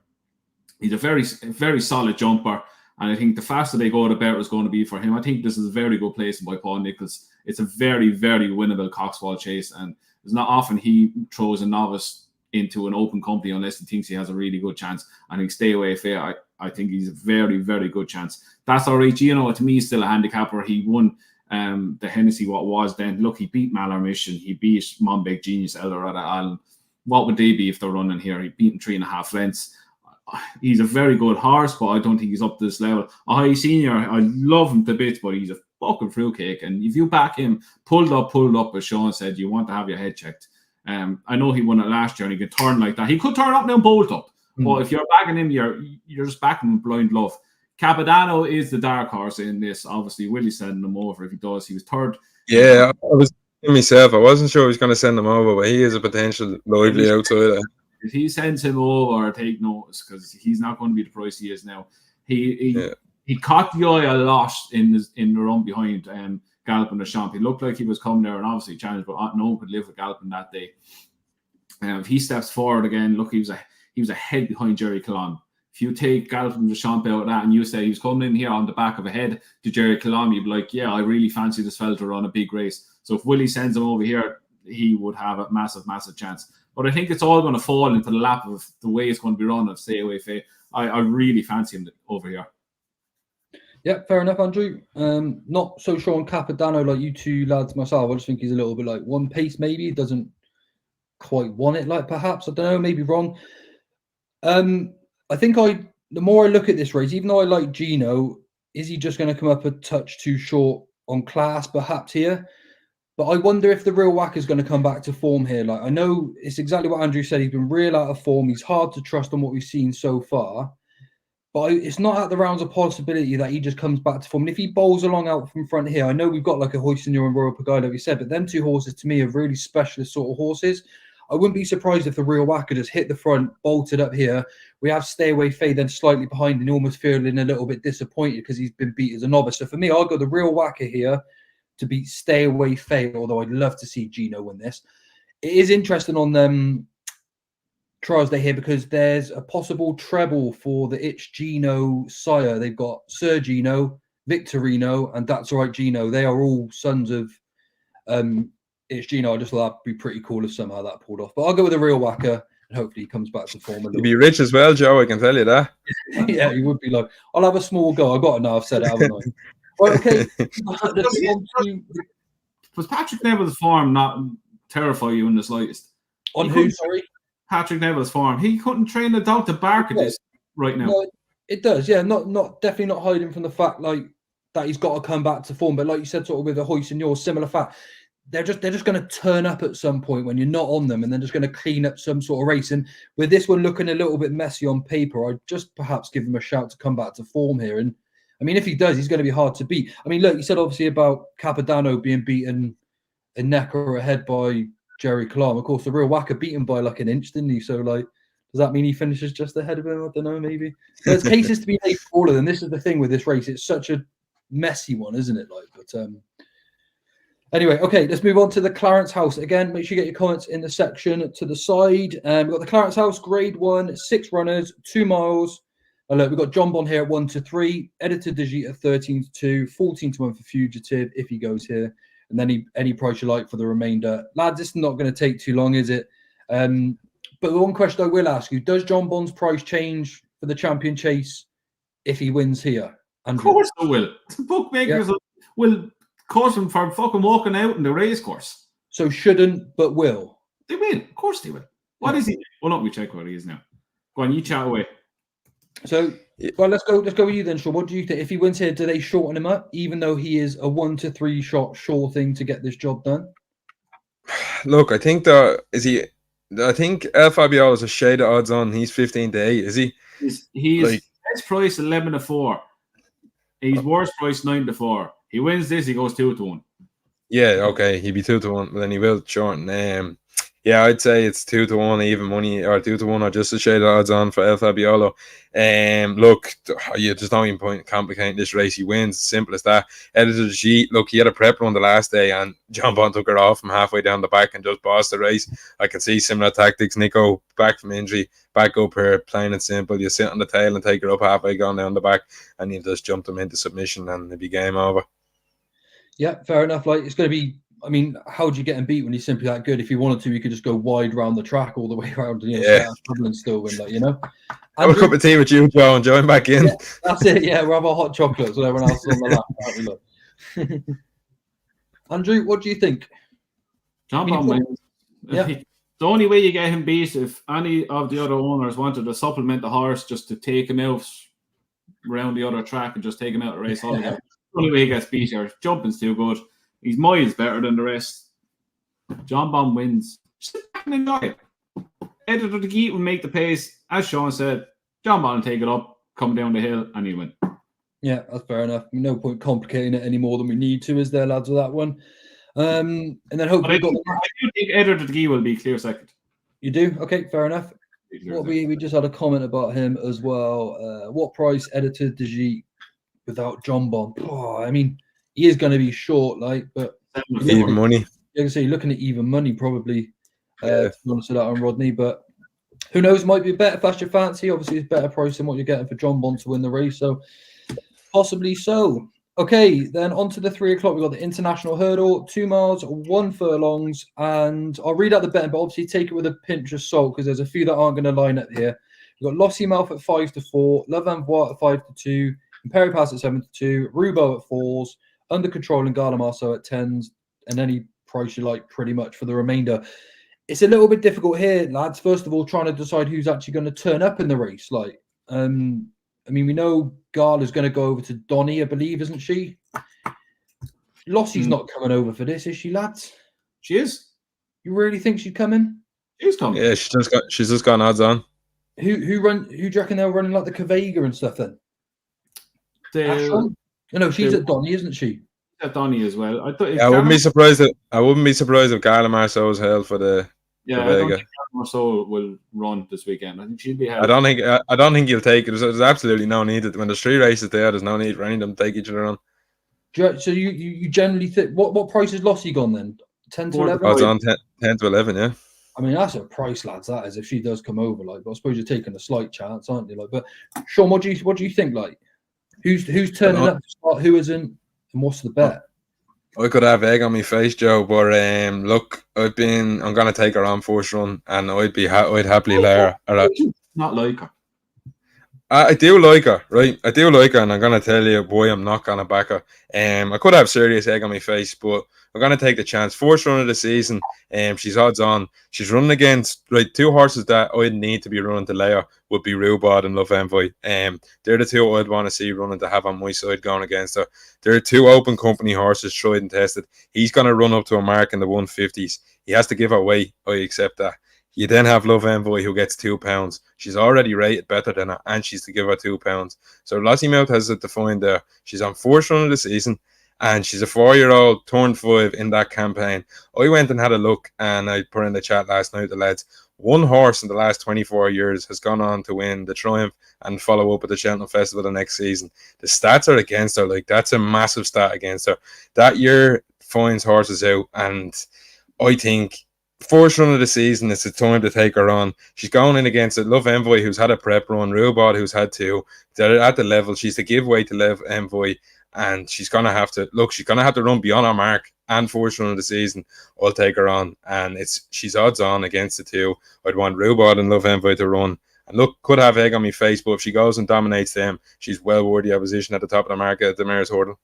He's a very, very solid jumper, and I think the faster they go, the better it's going to be for him. I think this is a very good place by Paul Nicholls. It's a very, very winnable Cotswold chase, and it's not often he throws a novice into an open company unless he thinks he has a really good chance. I think Stay Away Fair, I think he's a very, very good chance. That's all right. Gino, to me, he's still a handicapper. He won the Hennessy, what was then. Look, he beat Malar Mission. He beat Monbeg Genius, Eldorado Island. What would they be if they're running here? He beat him 3.5 lengths. He's a very good horse, but I don't think he's up to this level. A high senior, I love him to bits, but he's a fucking fruitcake. And if you back him, pulled up, as Sean said, you want to have your head checked. I know he won it last year and he could turn like that. He could turn up now and bolt up. But if you're backing him, you're just backing him with blind love. Capadano is the dark horse in this. Obviously, Willie sending him over if he does. He was third. Yeah, I was myself. I wasn't sure he was going to send him over, but he is a potential lively outsider. If he sends him over, take notice, because he's not going to be the price he is now. He caught the eye a lot in the run behind Galpin or Champ. He looked like he was coming there and obviously challenged, but no one could live with Galpin that day. If he steps forward again, look, he was a head behind Jerry Colomb. If you take Galpin or Champ out of that and you say he was coming in here on the back of a head to Jerry Colomb, you'd be like, yeah, I really fancy this fella to run a big race. So if Willie sends him over here, he would have a massive, massive chance. But I think it's all going to fall into the lap of the way it's going to be run of Stay Away Faye. I really fancy him over here. Yeah, fair enough, Andrew. Not so sure on Capadano like you two lads myself. I just think he's a little bit like one pace maybe. Doesn't quite want it like perhaps. I don't know, maybe wrong. I think the more I look at this race, even though I like Gino, is he just going to come up a touch too short on class perhaps here? But I wonder if the real whack is going to come back to form here. Like, I know it's exactly what Andrew said. He's been real out of form. He's hard to trust on what we've seen so far. But it's not at the rounds of possibility that he just comes back to form. And if he bowls along out from front here, I know we've got like a Hoisinor and Royal Pagode, like we said, but them two horses to me are really specialist sort of horses. I wouldn't be surprised if the real whacker just hit the front, bolted up here. We have Stay Away Faye then slightly behind and almost feeling a little bit disappointed because he's been beat as a novice. So for me, I'll go the real whacker here to beat Stay Away Faye, although I'd love to see Gino win this. It is interesting on them Trials Day here because there's a possible treble for the Itch Gino sire. They've got Sir Gino, Victorino, and That's All Right Gino. They are all sons of Itch Gino. I just thought that'd be pretty cool if somehow that pulled off. But I'll go with the real whacker and hopefully he comes back to form. He'd be rich as well, Joe, I can tell you that. Yeah, he would be like, I'll have a small go. I got it now, I've said it, haven't I? Right, okay. Was Patrick Neville's form not terrify you in the slightest? On who, sorry? Patrick Neville's form. He couldn't train a dog to bark at this right now. No, it does, yeah. Not definitely not hiding from the fact like that he's got to come back to form. But like you said, sort of with a Hoisinor, similar fact. They're just going to turn up at some point when you're not on them, and they're just going to clean up some sort of race. And with this one looking a little bit messy on paper, I'd just perhaps give him a shout to come back to form here. And I mean, if he does, he's going to be hard to beat. I mean, look, you said obviously about Capadano being beaten a neck or a head by Jerry Colomb. Of course, the real whacker beat him by like an inch, didn't he? So, like, does that mean he finishes just ahead of him? I don't know, maybe. There's cases to be made for all of them. This is the thing with this race. It's such a messy one, isn't it? Like, but anyway, okay, let's move on to the Clarence House. Again, make sure you get your comments in the section to the side. We've got the Clarence House, grade 1, 6 runners, 2 miles. Look, we've got John Bond here at 1 to 3, Editor Digit at 13 to 2, 14 to 1 for Fugitive if he goes here, and then any price you like for the remainder. Lads, this is not going to take too long, is it? But the one question I will ask you, does John Bond's price change for the Champion Chase if he wins here? Andrew? Of course it will. The bookmakers will cause him for fucking walking out in the race course. So shouldn't, but will. They will. Of course they will. What is he? Well, not we check what he is now. Go on, you chat away. So, well, let's go with you then, Sean. What do you think? If he wins here, do they shorten him up, even though he is a 1 to 3 shot sure thing to get this job done? Look, I think I think El Fabiolo is a shade of odds on. He's 15 to 8, is he? He is best price 11-4. He's worst price 9-4. He wins this, he goes 2-1. Yeah, okay, he'd be 2-1, but then he will shorten. Yeah, I'd say it's 2-1 even money, or 2-1 or just a shade of odds on for El Fabiolo. Look, there's no even point in complicating this race. He wins, simple as that. Editor G, look, he had a prep run the last day, and John Bond took her off from halfway down the back and just bossed the race. I can see similar tactics. Nico back from injury, back up her, plain and simple. You sit on the tail and take her up halfway, going down the back, and you just jump them into submission, and it'd be game over. Yeah, fair enough. Like, it's going to be. I mean, how do you get him beat when he's simply that good? If you wanted to, you could just go wide around the track all the way around, and and still win, like, Have a cup of tea with you, Joe, and join back in. Yeah, that's it. Yeah, we'll have our hot chocolates when everyone else is on the lap. Andrew, what do you think? John Bond wins. Yeah. The only way you get him beat if any of the other owners wanted to supplement the horse just to take him out around the other track and just take him out of the race altogether. The only way he gets beat here. Jumping's too good. He's miles better than the rest. John Bond wins. Just sit back and enjoy it. Editor the Geet will make the pace. As Sean said, John Bond will take it up, come down the hill, and he'll win. Yeah, that's fair enough. No point complicating it any more than we need to, is there, lads, with that one? And then hopefully... I do think Editor the Geet will be clear second. You do? Okay, fair enough. We just had a comment about him as well. What price Editor the Geet without John Bond? Oh, I mean... He is going to be short, like, but even money. You can see looking at even money probably. To be honest with that on Rodney, but who knows? Might be better if that's your fancy. Obviously, it's better price than what you're getting for John Bond to win the race, so possibly so. Okay, then on to the 3 o'clock. We've got the International Hurdle, 2 miles, 1 furlongs, and I'll read out the betting, but obviously take it with a pinch of salt because there's a few that aren't going to line up here. We've got Lossy Mouth at 5-4, Love Envoi at 5-2, Imperi Pass at 7-2, Rubo at 4s. Under Control and Gardamarso at 10s, and any price you like pretty much for the remainder. It's a little bit difficult here, lads. First of all, trying to decide who's actually going to turn up in the race. Like, I mean, we know Gala's going to go over to Donny, I believe, isn't she? Lossie's not coming over for this, is she, lads? She is. You really think she'd come in? She's coming. Yeah, she's just got odds on. Who do you reckon they're running like the Cavega and stuff then? No, she's at Donny, isn't she? At Donny as well. I wouldn't be surprised if Galmoy is held for the. Yeah, I don't think Galmoy will run this weekend. I think she'll be held. I don't think he'll take it. There's absolutely no need. When there's 3 races there's no need for any of them to take each other on. So you generally think what price has Lossie gone then? 10 to 11. Odds on 10 to 11, yeah. I mean, that's a price, lads. That is, if she does come over, like. But I suppose you're taking a slight chance, aren't you? Like, but Sean, what do you think? Like, who's turning up to start? Who isn't? And what's the bet? I could have egg on my face, Joe, but look, I'm gonna take her on first run, and I'd happily lay her. Not like her. I do like her, right? I do like her, and I'm gonna tell you why I'm not gonna back her. I could have serious egg on my face, but I'm gonna take the chance. First run of the season, she's odds on. She's running against 2 horses that I'd need to be running to layer would be Rubod and Love Envoy. They're the 2 I'd want to see running to have on my side going against her. They're 2 open company horses, tried and tested. He's gonna run up to a mark in the 150s. He has to give her away. I accept that. You then have Love Envoy, who gets £2. She's already rated better than her, and she's to give her £2. So Lossy Mouth has it defined there. She's on 4th run of the season, and she's a 4-year-old, turned 5 in that campaign. I went and had a look, and I put in the chat last night, the lads. 1 horse in the last 24 years has gone on to win the Triumph and follow up at the Cheltenham Festival the next season. The stats are against her. Like, that's a massive stat against her. That year finds horses out, and I think first run of the season, it's a time to take her on. She's going in against it. Love Envoy, who's had a prep run, Rubod, who's had 2. They're at the level. She's the giveaway to Love Envoy, and she's gonna have to run beyond her mark and first run of the season. I'll take her on, and she's odds on against the 2. I'd want Rubod and Love Envoy to run. And look, could have egg on my face, but if she goes and dominates them, she's well worthy of position at the top of the market at the Mayor's Hurdle.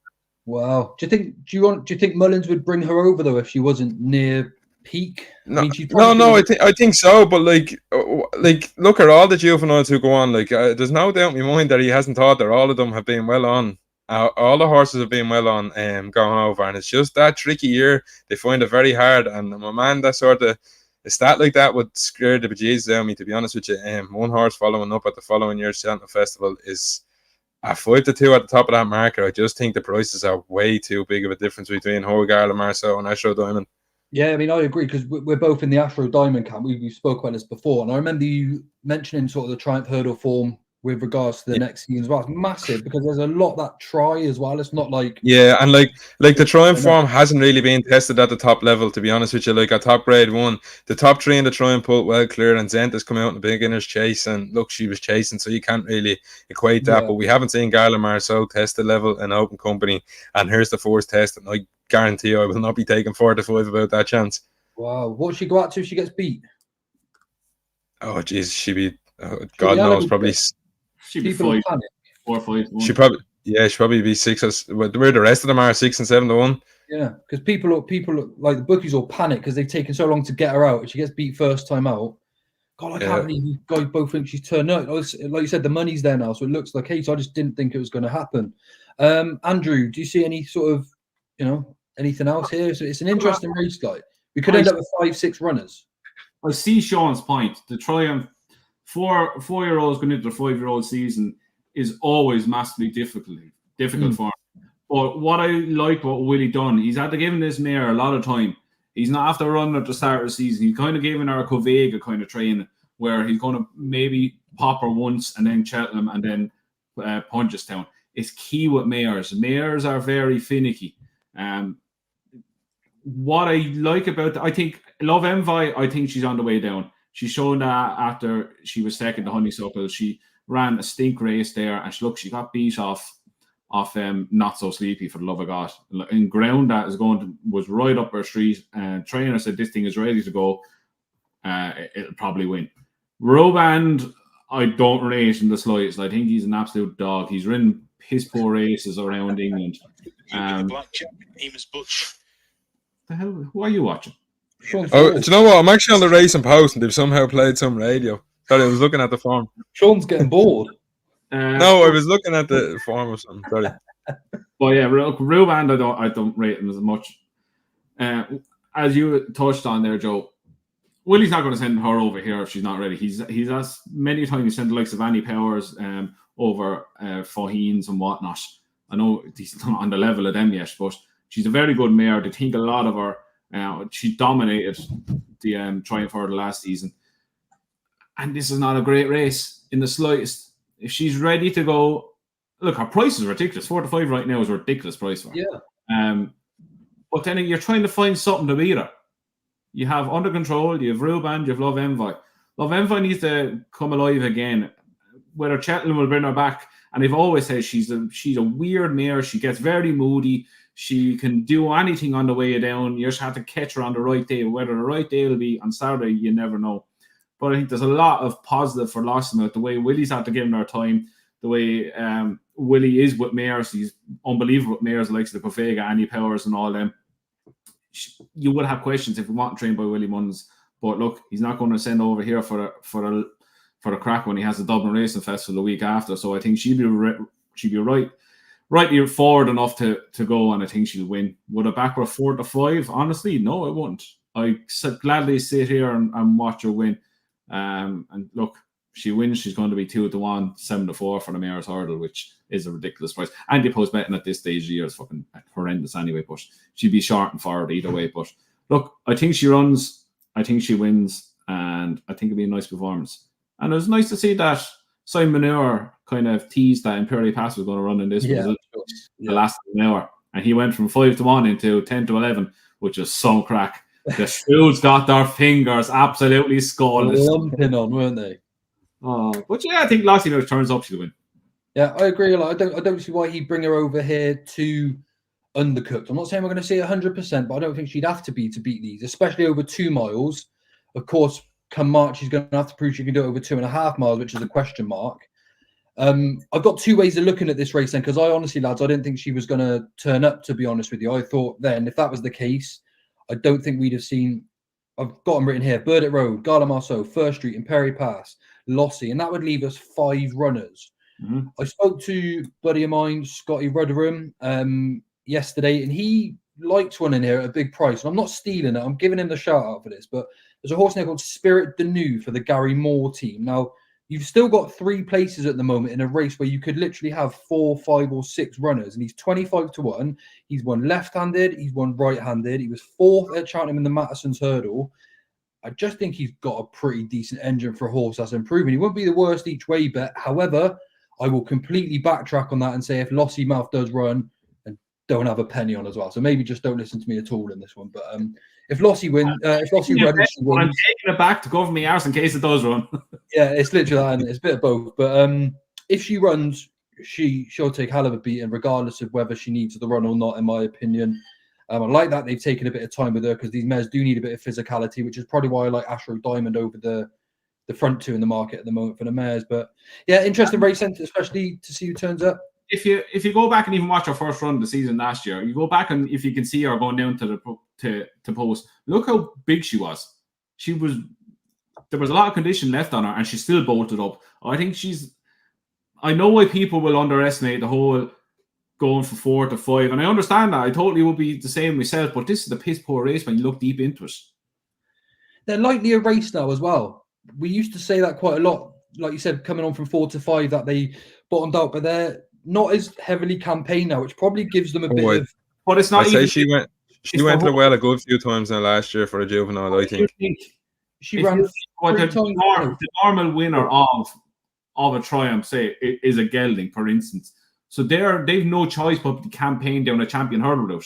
Wow. Do you think Mullins would bring her over though if she wasn't near peak? No, I think so, but like look at all the juveniles who go on. There's no doubt in my mind that he hasn't thought that all of them have been well on. All the horses have been well on going over, and it's just that tricky year. They find it very hard, and my man that sort of a stat like that would scare the bejesus out of me, to be honest with you. One horse following up at the following year's Cheltenham Festival is a 5 to 2 at the top of that market. I just think the prices are way too big of a difference between Hogarth, Marceau, and Astro Diamond. Yeah, I mean, I agree, because we're both in the Astro Diamond camp. We spoke about this before, and I remember you mentioning sort of the Triumph Hurdle form with regards to the next season as well. It's massive, because there's a lot that try as well. It's not like and like the Triumph form hasn't really been tested at the top level, to be honest with you. Like at top grade 1, the top 3 in the Triumph pulled well clear, and Zent has come out in the beginner's chase, and look, she was chasing, so you can't really equate that. But we haven't seen Gala Marceau test the level in open company, and here's the first test, and I guarantee I will not be taking 4 to 5 about that chance. Wow, what she go out to if she gets beat? Oh jeez, she'd be God knows, probably she'd be 4 or 5. She'd probably be 6 or where the rest of them are 6 and 7 to 1. Yeah, because people like the bookies all panic because they've taken so long to get her out. If she gets beat first time out, God, I can't believe you guys both think she's turned out. Like you said, the money's there now, so it looks like hey. So I just didn't think it was going to happen. Andrew, do you see any sort of anything else here? So it's an interesting race, like we could end up with 5-6 runners. I see Sean's point. The Triumph 4-year-olds going into the 5-year-old season is always massively difficult for him. But what I like what Willie done, he's had to give this mare a lot of time. He's not after running at the start of the season. He's kind of giving her a Covega kind of training where he's going to maybe pop her once and then Cheltenham and then Punchestown. It's key with mares. Mares are very finicky. What I like about I think Love Envy, I think she's on the way down. She's shown that after she was second to Honeysuckle, she ran a stink race there, and she got beat off Not So Sleepy, for the love of God. In ground that was right up her street, and trainer said this thing is ready to go. It'll probably win. Roband, I don't rate in the slightest. I think he's an absolute dog. He's ridden piss poor races around England. The black chap, Amos Butch. The hell? Who are you watching? Do you know what? I'm actually on the Racing Post, and they've somehow played some radio. Sorry, I was looking at the form. Sean's getting bored. No, I was looking at the form or something. Sorry. But yeah, Ruband, I don't rate him as much. As you touched on there, Joe, Willie's not going to send her over here if she's not ready. He's asked many times. He sent the likes of Annie Powers over Fahines and whatnot. I know he's not on the level of them yet, but she's a very good mare. They think a lot of her. She dominated the Triumph Hurdle last season. And this is not a great race in the slightest. If she's ready to go, look, her price is ridiculous. 4 to 5 right now is a ridiculous price for her. Yeah. But then you're trying to find something to beat her. You have Under Control, you have Ruband, you have Love Envy. Love Envy needs to come alive again. Whether Cheltenham will bring her back, and they've always said she's a weird mare. She gets very moody. She can do anything on the way down. You just have to catch her on the right day. Whether the right day will be on Saturday, you never know. But I think there's a lot of positive for Lossmouth. The way Willie's had to give him their time, the way Willie is with mares, he's unbelievable with mares like the Covega, Annie Powers, and all them. You would have questions if you want to train by Willie Munnins, but look, he's not going to send over here for a crack when he has the Dublin Racing Festival the week after. So I think she'd be rightly forward enough to go, and I think she'll win. Would I back her 4 to 5? Honestly, no, I wouldn't. I gladly sit here and watch her win. And look, if she wins, she's going to be 2 to 1, 7 to 4 for the Mayor's Hurdle, which is a ridiculous price. Anti-post betting at this stage of the year is fucking horrendous anyway, but she'd be short and forward either way. But look, I think she runs, I think she wins, and I think it'll be a nice performance. And it was nice to see that Simon Manure kind of teased that Imperial Pass was going to run in this the last hour. And he went from 5 to 1 into 10 to 11, which is some crack. The Shrews got their fingers absolutely scalded. Lumping on, weren't they? Oh, but yeah, I think Lassie turns up, she'll win. Yeah, I agree a lot. I don't see why he'd bring her over here to undercooked. I'm not saying we're going to see 100%, but I don't think she'd have to beat these, especially over 2 miles. Of course, come March, she's going to have to prove she can do it over 2.5 miles, which is a question mark. I've got 2 ways of looking at this race then, because I honestly, lads, I didn't think she was going to turn up, to be honest with you. I thought then, if that was the case, I don't think we'd have seen, I've got them written here, Burdett Road, Gala Marceau, First Street, Imperi Pass, Lossie, and that would leave us 5 runners. Mm-hmm. I spoke to a buddy of mine, Scotty Rudderham, yesterday, and he liked one in here at a big price. And I'm not stealing it, I'm giving him the shout out for this, but There's a horse there called Spirit de New for the Gary Moore team. Now, you've still got 3 places at the moment in a race where you could literally have 4, 5, or 6 runners, and he's 25-1. He's won left-handed, he's won right-handed. He was 4th at Cheltenham in the Mattison's Hurdle. I just think he's got a pretty decent engine for a horse that's improving. He won't be the worst each way, but however, I will completely backtrack on that and say if Lossy Mouth does run, and don't have a penny on as well. So maybe just don't listen to me at all in this one. But if Lossy runs, she wins. I'm taking it back to cover me arse in case it does run. Yeah, it's literally that, and it's a bit of both. But if she runs, she'll take hell of a beating, regardless of whether she needs the run or not, in my opinion. I like that they've taken a bit of time with her because these mares do need a bit of physicality, which is probably why I like Astro Diamond over the front 2 in the market at the moment for the mares. But yeah, interesting race, especially to see who turns up. If you go back and even watch our first run of the season last year, you go back and if you can see her going down to the to post, look how big she was. There was a lot of condition left on her, and she still bolted up. I know why people will underestimate the whole going from 4 to 5, and I understand that. I totally would be the same myself, but this is the piss poor race when you look deep into it. They're likely a race now as well. We used to say that quite a lot, like you said, coming on from 4 to 5, that they bottomed out, but they're not as heavily campaigned now, which probably gives them a bit of. But it's not. She went to the well a good few times now last year for a juvenile. I think she ran the normal winner of a triumph, say, is a gelding, for instance. So they've no choice but to campaign down a champion hurdle route.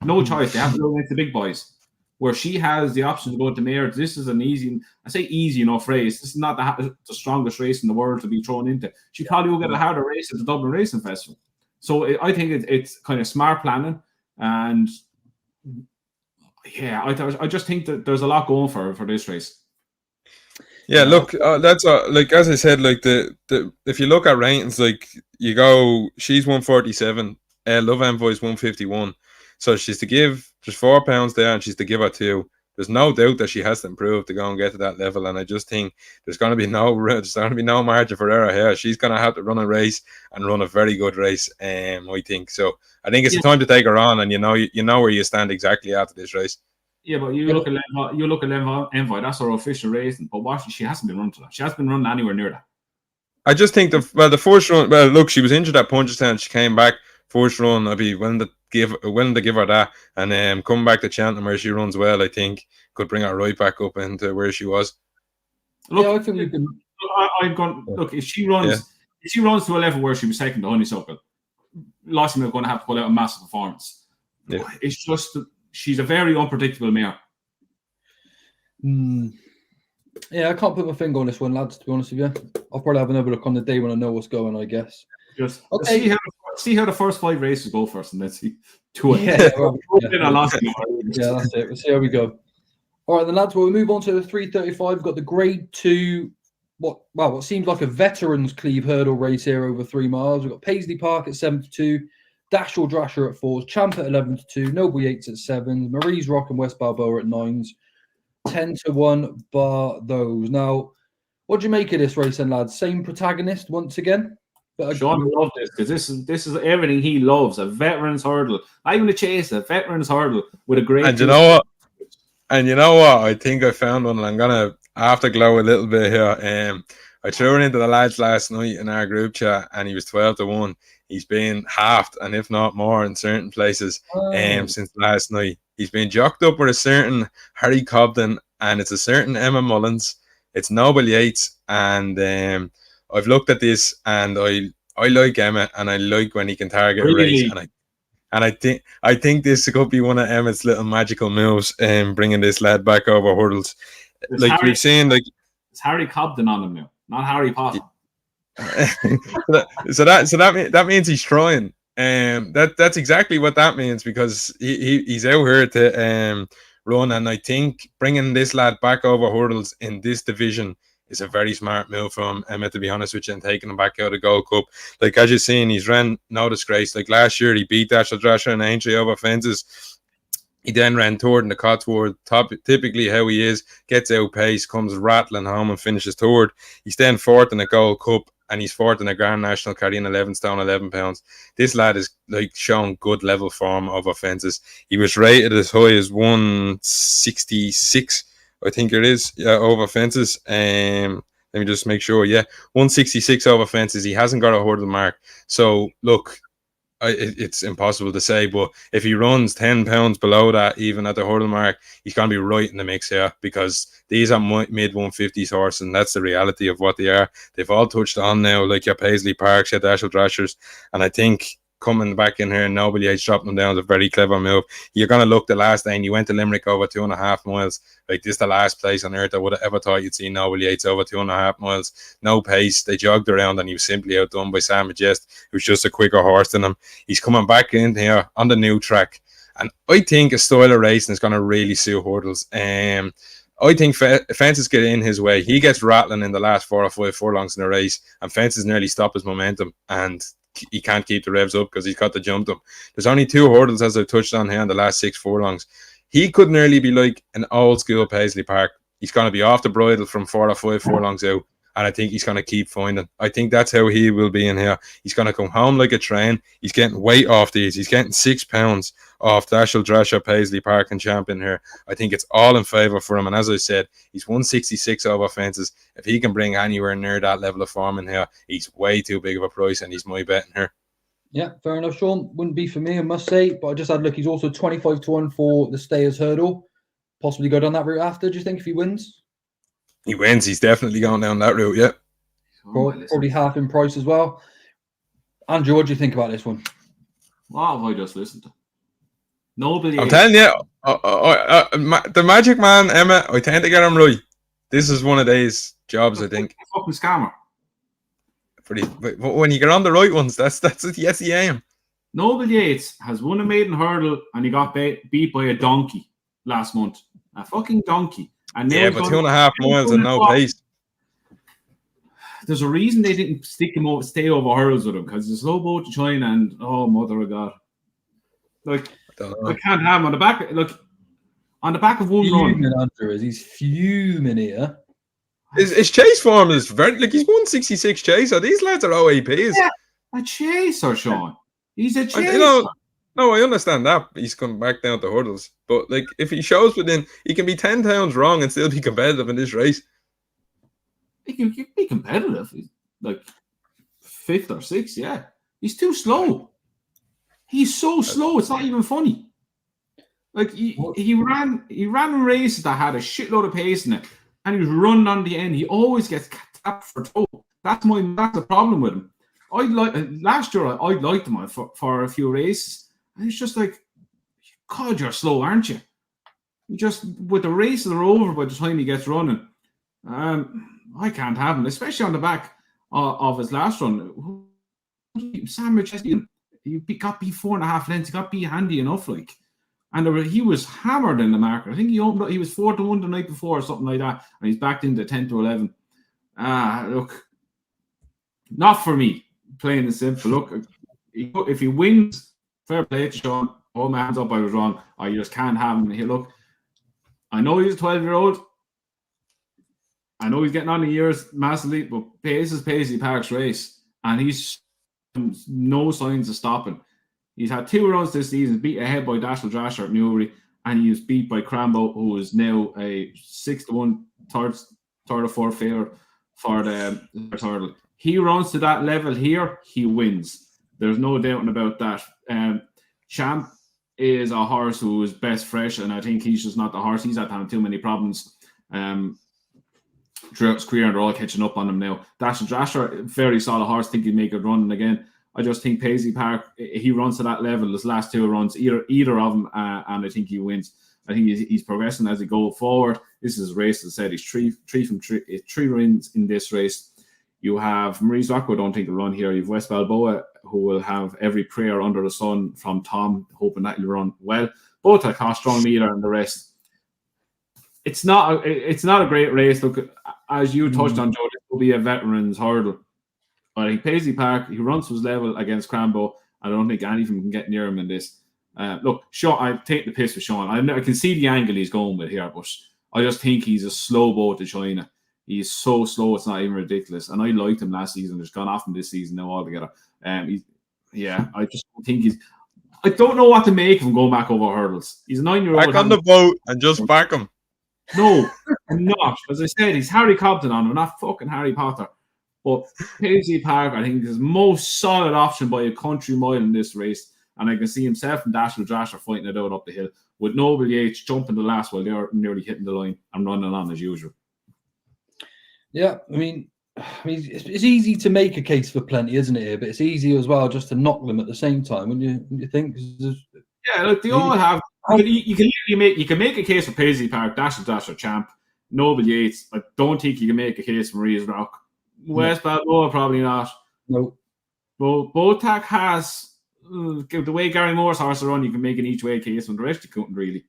No choice. They have to go against the big boys. Where she has the option to go to mare. This is an easy enough race. This is not the strongest race in the world to be thrown into. She probably will get a harder race at the Dublin Racing Festival. So I think it's kind of smart planning. And yeah, I just think that there's a lot going for this race. Yeah, look, that's like as I said, like the if you look at ratings, like you go, she's 147, Love Envoy's 151, so she's to give just £4 there, and she's to give her 2. There's no doubt that she has to improve to go and get to that level, and I just think there's going to be no margin for error here. She's going to have to run a race and run a very good race. I think so. I think it's the time to take her on, and you know where you stand exactly after this race. Yeah, but you look at Envoy, that's her official racing. But watch, she hasn't been running to that. She hasn't been running anywhere near that. I just think the first run. Well, look, she was injured at Punchestown. She came back. First run, I'd be willing to give her that, and come back to Cheltenham where she runs well. I think could bring her right back up into where she was. Look, yeah, I think we can. I'm going. Look, if she runs to a level where she was second to Honeysuckle, Lossy are going to have to put out a massive performance. Yeah. It's just she's a very unpredictable mare. Yeah, I can't put my finger on this one, lads, to be honest with you. I'll probably have another look on the day when I know what's going on, I guess. Just see how the first 5 races go first, and let's see. Yeah, that's it. We'll see how we go. All right, then, lads, we'll move on to the 335. We've got the Grade 2, what seems like a veterans Cleve hurdle race here over 3 miles. We've got Paisley Park at 7-2, Dash or Drasher at 4s, Champ at 11-2, Noble Yates at 7s, Marie's Rock and West Balboa at 9s, 10-1 bar those. Now, what do you make of this race then, lads? Same protagonist once again? But Sean will love this because this is everything he loves. A veterans hurdle, not even a chase, a veterans hurdle with a great. And you know what? I think I found one, and I'm gonna afterglow a little bit here. I threw it into the lads last night in our group chat, and he was 12-1. He's been halved, and if not more, in certain places since last night. He's been jocked up with a certain Harry Cobden, and it's a certain Emma Mullins. It's Noble Yates, and I've looked at this, and I like Emma, and I like when he can target a race, and I think this could be one of Emma's little magical moves, bringing this lad back over hurdles. We've seen, it's Harry Cobden on him now, not Harry Potter. so that means he's trying. That's exactly what that means, because he's out here to run, and I think bringing this lad back over hurdles in this division is a very smart move from Emma, to be honest with you, and taking him back out of Gold Cup. Like, as you've seen, he's ran no disgrace. Like last year, he beat Dash or Drasher and Aintree over fences. He then ran third in the Cotswold, typically how he is, gets outpaced, comes rattling home and finishes third. He's then 4th in the Gold Cup, and he's 4th in the Grand National, carrying 11 stone, 11 pounds. This lad is showing good level form of offences. He was rated as high as 166 I think it is over fences. Let me just make sure. Yeah, 166 over fences. He hasn't got a hurdle mark. So look, it's impossible to say, but if he runs £10 below that, even at the hurdle mark, he's going to be right in the mix here, because these are mid 150s horses, and that's the reality of what they are. They've all touched on now, like your Paisley Parks, your Dashel Thrashers, and I think coming back in here and Noble Yates dropping them down is a very clever move. You're going to look the last day, and you went to Limerick over 2.5 miles. Like, this is the last place on earth I would have ever thought you'd see Noble Yates over 2.5 miles. No pace. They jogged around, and he was simply outdone by Sam Majest, who's just a quicker horse than him. He's coming back in here on the new track, and I think a style of racing is going to really suit hurdles. I think Fences get in his way. He gets rattling in the last 4 or 5 furlongs in a race, and Fences nearly stop his momentum, and he can't keep the revs up because he's got to jump them. There's only 2 hurdles, as I've touched on here, in the last 6 furlongs. He could nearly be like an old school Paisley Park. He's going to be off the bridle from 4 or 5 furlongs out, and I think he's going to keep finding. I think that's how he will be in here. He's going to come home like a train. He's getting weight off these. He's getting £6 off Dashel Thrasher, Paisley Park and Champion here. I think it's all in favour for him. And as I said, he's 166 over fences. If he can bring anywhere near that level of form in here, he's way too big of a price, and he's my bet in here. Yeah, fair enough, Sean. Wouldn't be for me, I must say. But I just had a look. He's also 25 to 1 for the Stayers Hurdle. Possibly go down that route after, do you think, if he wins? He wins. He's definitely going down that route, yeah. Probably half in price as well. Andrew, what do you think about this one? What have I just listened to? Nobody. I'm telling you, the Magic Man, Emma, I tend to get him right. This is one of these jobs, I think. Fucking scammer. But when you get on the right ones, that's the aim. Noble Yates has won a maiden hurdle, and he got beat by a donkey last month. A fucking donkey. And yeah, but 2.5 miles and no pace. There's a reason they didn't stay over hurdles with him, because he's a slow boat to China, and oh, mother of God. Like, I can't have him on the back. Look, on the back of one run. Andrew, he's fuming here. His chase form is very, like, he's 166 chaser. These lads are OAPs. Yeah, a chaser, Sean. He's a chaser. No, I understand that. He's coming back down to hurdles. But, like, if he shows within, he can be 10 pounds wrong and still be competitive in this race. He can be competitive. He's like 5th or 6th, yeah. He's too slow. He's so slow, it's not even funny. Like, he ran races that had a shitload of pace in it, and he was running on the end. He always gets tapped for toe. That's the problem with him. Last year I liked him for a few races, and it's just like, God, you're slow, aren't you? You just, with the races are over by the time he gets running. I can't have him, especially on the back of his last run. Sam Majest, he got beat 4.5 lengths. He got beat handy enough, like, and he was hammered in the market. I think he was 4 to 1 the night before or something like that, and he's backed into 10 to 11. Look, not for me, plain and simple. Look, if he wins, fair play to Sean. Hold my hands up, I was wrong. I just can't have him. Look, I know he's a 12-year-old. I know he's getting on in years massively, but this is Paisley Park's race, and he's no signs of stopping. He's had 2 runs this season, beat ahead by Dashel Thrasher at Newbury, and he was beat by Crambo, who is now a 6 to 1 third or fourth favourite for the hurdle. He runs to that level here, he wins. There's no doubting about that. Champ is a horse who is best fresh, and I think he's just not the horse. He's had having too many problems throughout his career, and they're all catching up on him now. Dashel Thrasher, very solid horse. Think he'd make it running again. I just think Paisley Park, he runs to that level. His last 2 runs, either of them, and I think he wins. I think he's progressing as he go forward. This is a race, as I said, he's three wins in this race. You have Maurice Rocco, don't think will run here. You have West Balboa, who will have every prayer under the sun from Tom, hoping that he'll run well. Both are cost strong leader, and the rest. It's not a great race. Look, as you touched on, Joe, this will be a veteran's hurdle. But I think Paisley Park, he runs to his level against Crambo. I don't think any of them can get near him in this. Look, Sean, I take the piss with Sean. I can see the angle he's going with here, but I just think he's a slow boat to China. He's so slow, it's not even ridiculous. And I liked him last season. He's gone off him this season now altogether. I just think I don't know what to make of him going back over hurdles. He's a 9-year-old. Back on the boat and just back him. No, I'm not. As I said, he's Harry Cobden on. I'm not fucking Harry Potter. But Paisley Park, I think, is his most solid option by a country mile in this race. And I can see himself and Dashel Drasher fighting it out up the hill with Noble Yates jumping the last while they're nearly hitting the line and running on as usual. Yeah, I mean, it's easy to make a case for plenty, isn't it? Here, but it's easy as well just to knock them at the same time. Wouldn't you think? Yeah, look, they all have. You can make a case for Paisley Park, Dasher Champ, Noble Yates. I don't think you can make a case for Maria's Rock. West Balboa, probably not. No. But Botac has the way Gary Moore's horse are run. You can make an each way case, and the rest you couldn't really.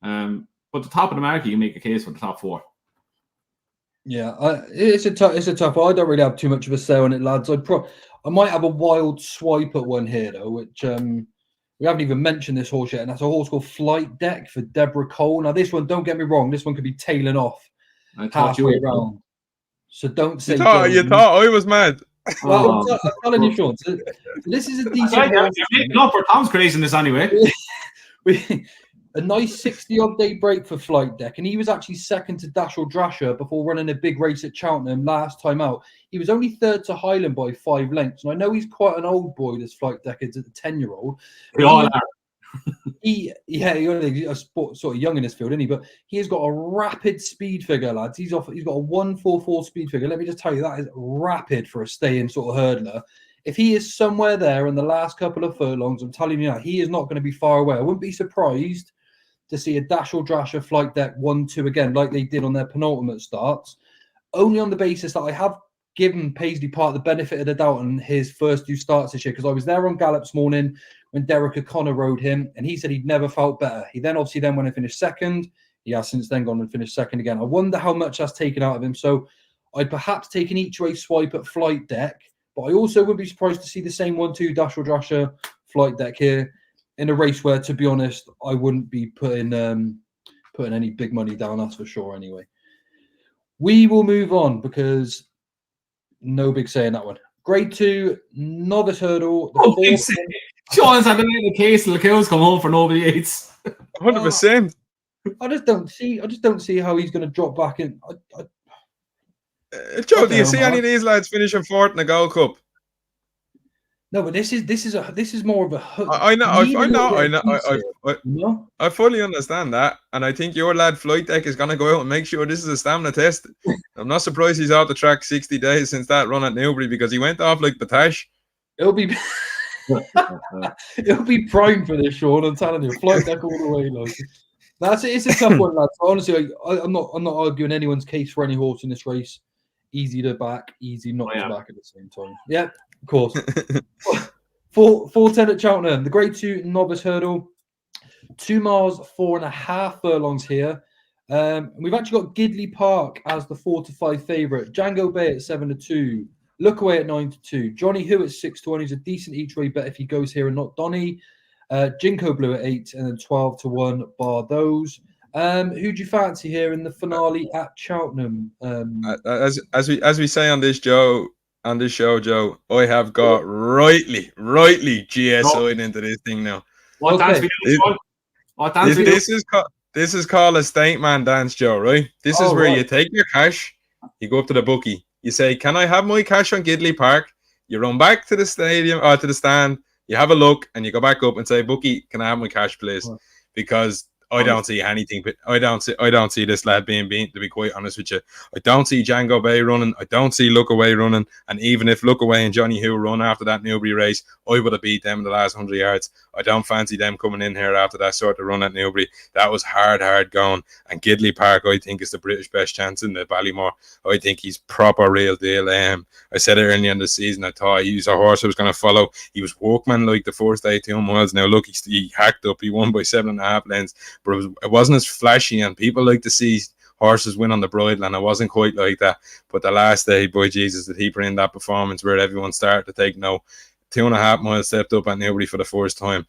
But the top of the market, you can make a case for the top four. Yeah, it's a tough one. I don't really have too much of a say on it, lads. I might have a wild swipe at one here though, which we haven't even mentioned this horse yet, and that's a horse called Flight Deck for Deborah Cole. Now, this one, don't get me wrong, this one could be tailing off halfway around. So don't say you thought I was mad. Well, I'm telling you, Sean. So this is a decent horse. No, for Tom's craziness anyway. A nice 60-odd day break for Flight Deck, and he was actually second to Dashel Drasher before running a big race at Cheltenham last time out. He was only third to Highland by 5 lengths, and I know he's quite an old boy, this Flight Deck is a 10-year-old. We all are. He's sort of young in this field, isn't he? But he has got a rapid speed figure, lads. He's got a 144 speed figure. Let me just tell you, that is rapid for a staying sort of hurdler. If he is somewhere there in the last couple of furlongs, I'm telling you now, he is not going to be far away. I wouldn't be surprised to see a Dashel Drasher Flight Deck 1-2 again, like they did on their penultimate starts, only on the basis that I have given Paisley Park the benefit of the doubt on his first 2 starts this year, because I was there on Gallop this morning when Derek O'Connor rode him, and he said he'd never felt better. He then obviously went and finished second. He has since then gone and finished second again. I wonder how much that's taken out of him. So I'd perhaps take an each way swipe at Flight Deck, but I also would be surprised to see the same 1-2 Dashel Drasher Flight Deck here in a race where, to be honest, I wouldn't be putting any big money down, that's for sure anyway. We will move on because no big say in that one. Grade 2, Novice Hurdle. Sean's had to make a case till the cows come home for Noble Yates. 100%. I just don't see how he's going to drop back in. Joe, do you see any of these lads finishing 4th in the Gold Cup? No, but this is more of a. I fully understand that, and I think your lad Flight Deck is going to go out and make sure this is a stamina test. I'm not surprised he's off the track 60 days since that run at Newbury, because he went off like Batash. It'll be prime for this, Sean. I'm telling you, Flight Deck all the way, like. That's it. It's a tough one, lads. Honestly, I'm not arguing anyone's case for any horse in this race. Easy to back, easy not to back at the same time. Yeah. Of course. 4:10 at Cheltenham. The Grade 2 Novice Hurdle. 2 miles, 4.5 furlongs here. We've actually got Gidley Park as the 4-5 favourite. Django Bay at 7-2. Look Away at 9-2. Johnny Hu at 6-1. He's a decent each way bet if he goes here and not Donny. Jinko Blue at 8 and then 12-1 bar those. Who do you fancy here in the finale at Cheltenham? As we say on this show, Joe, I have got rightly GSI'd into this thing now. What dance we do? This is called a state man dance, Joe, right? This is where you take your cash, you go up to the bookie, you say, "Can I have my cash on Gidley Park?" You run back to the stadium or to the stand, you have a look, and you go back up and say, "Bookie, can I have my cash, please?" Because I don't see anything, but I don't see this lad being beaten, to be quite honest with you. I don't see Django Bay running. I don't see Look Away running. And even if Look Away and Johnny Hu run after that Newbury race, I would have beat them in the last 100 yards. I don't fancy them coming in here after that sort of run at Newbury. That was hard going. And Gidley Park, I think, is the British best chance in the Ballymore. I think he's proper real deal. I said it early in the season, I thought he was a horse I was going to follow. He was workman like the first 18 miles. Now look, he hacked up. He won by 7.5 lengths. But it wasn't as flashy, and people like to see horses win on the bridle, and it wasn't quite like that. But the last day, boy Jesus, did he bring that performance where everyone started to take no. 2.5 miles stepped up at Newbury for the first time.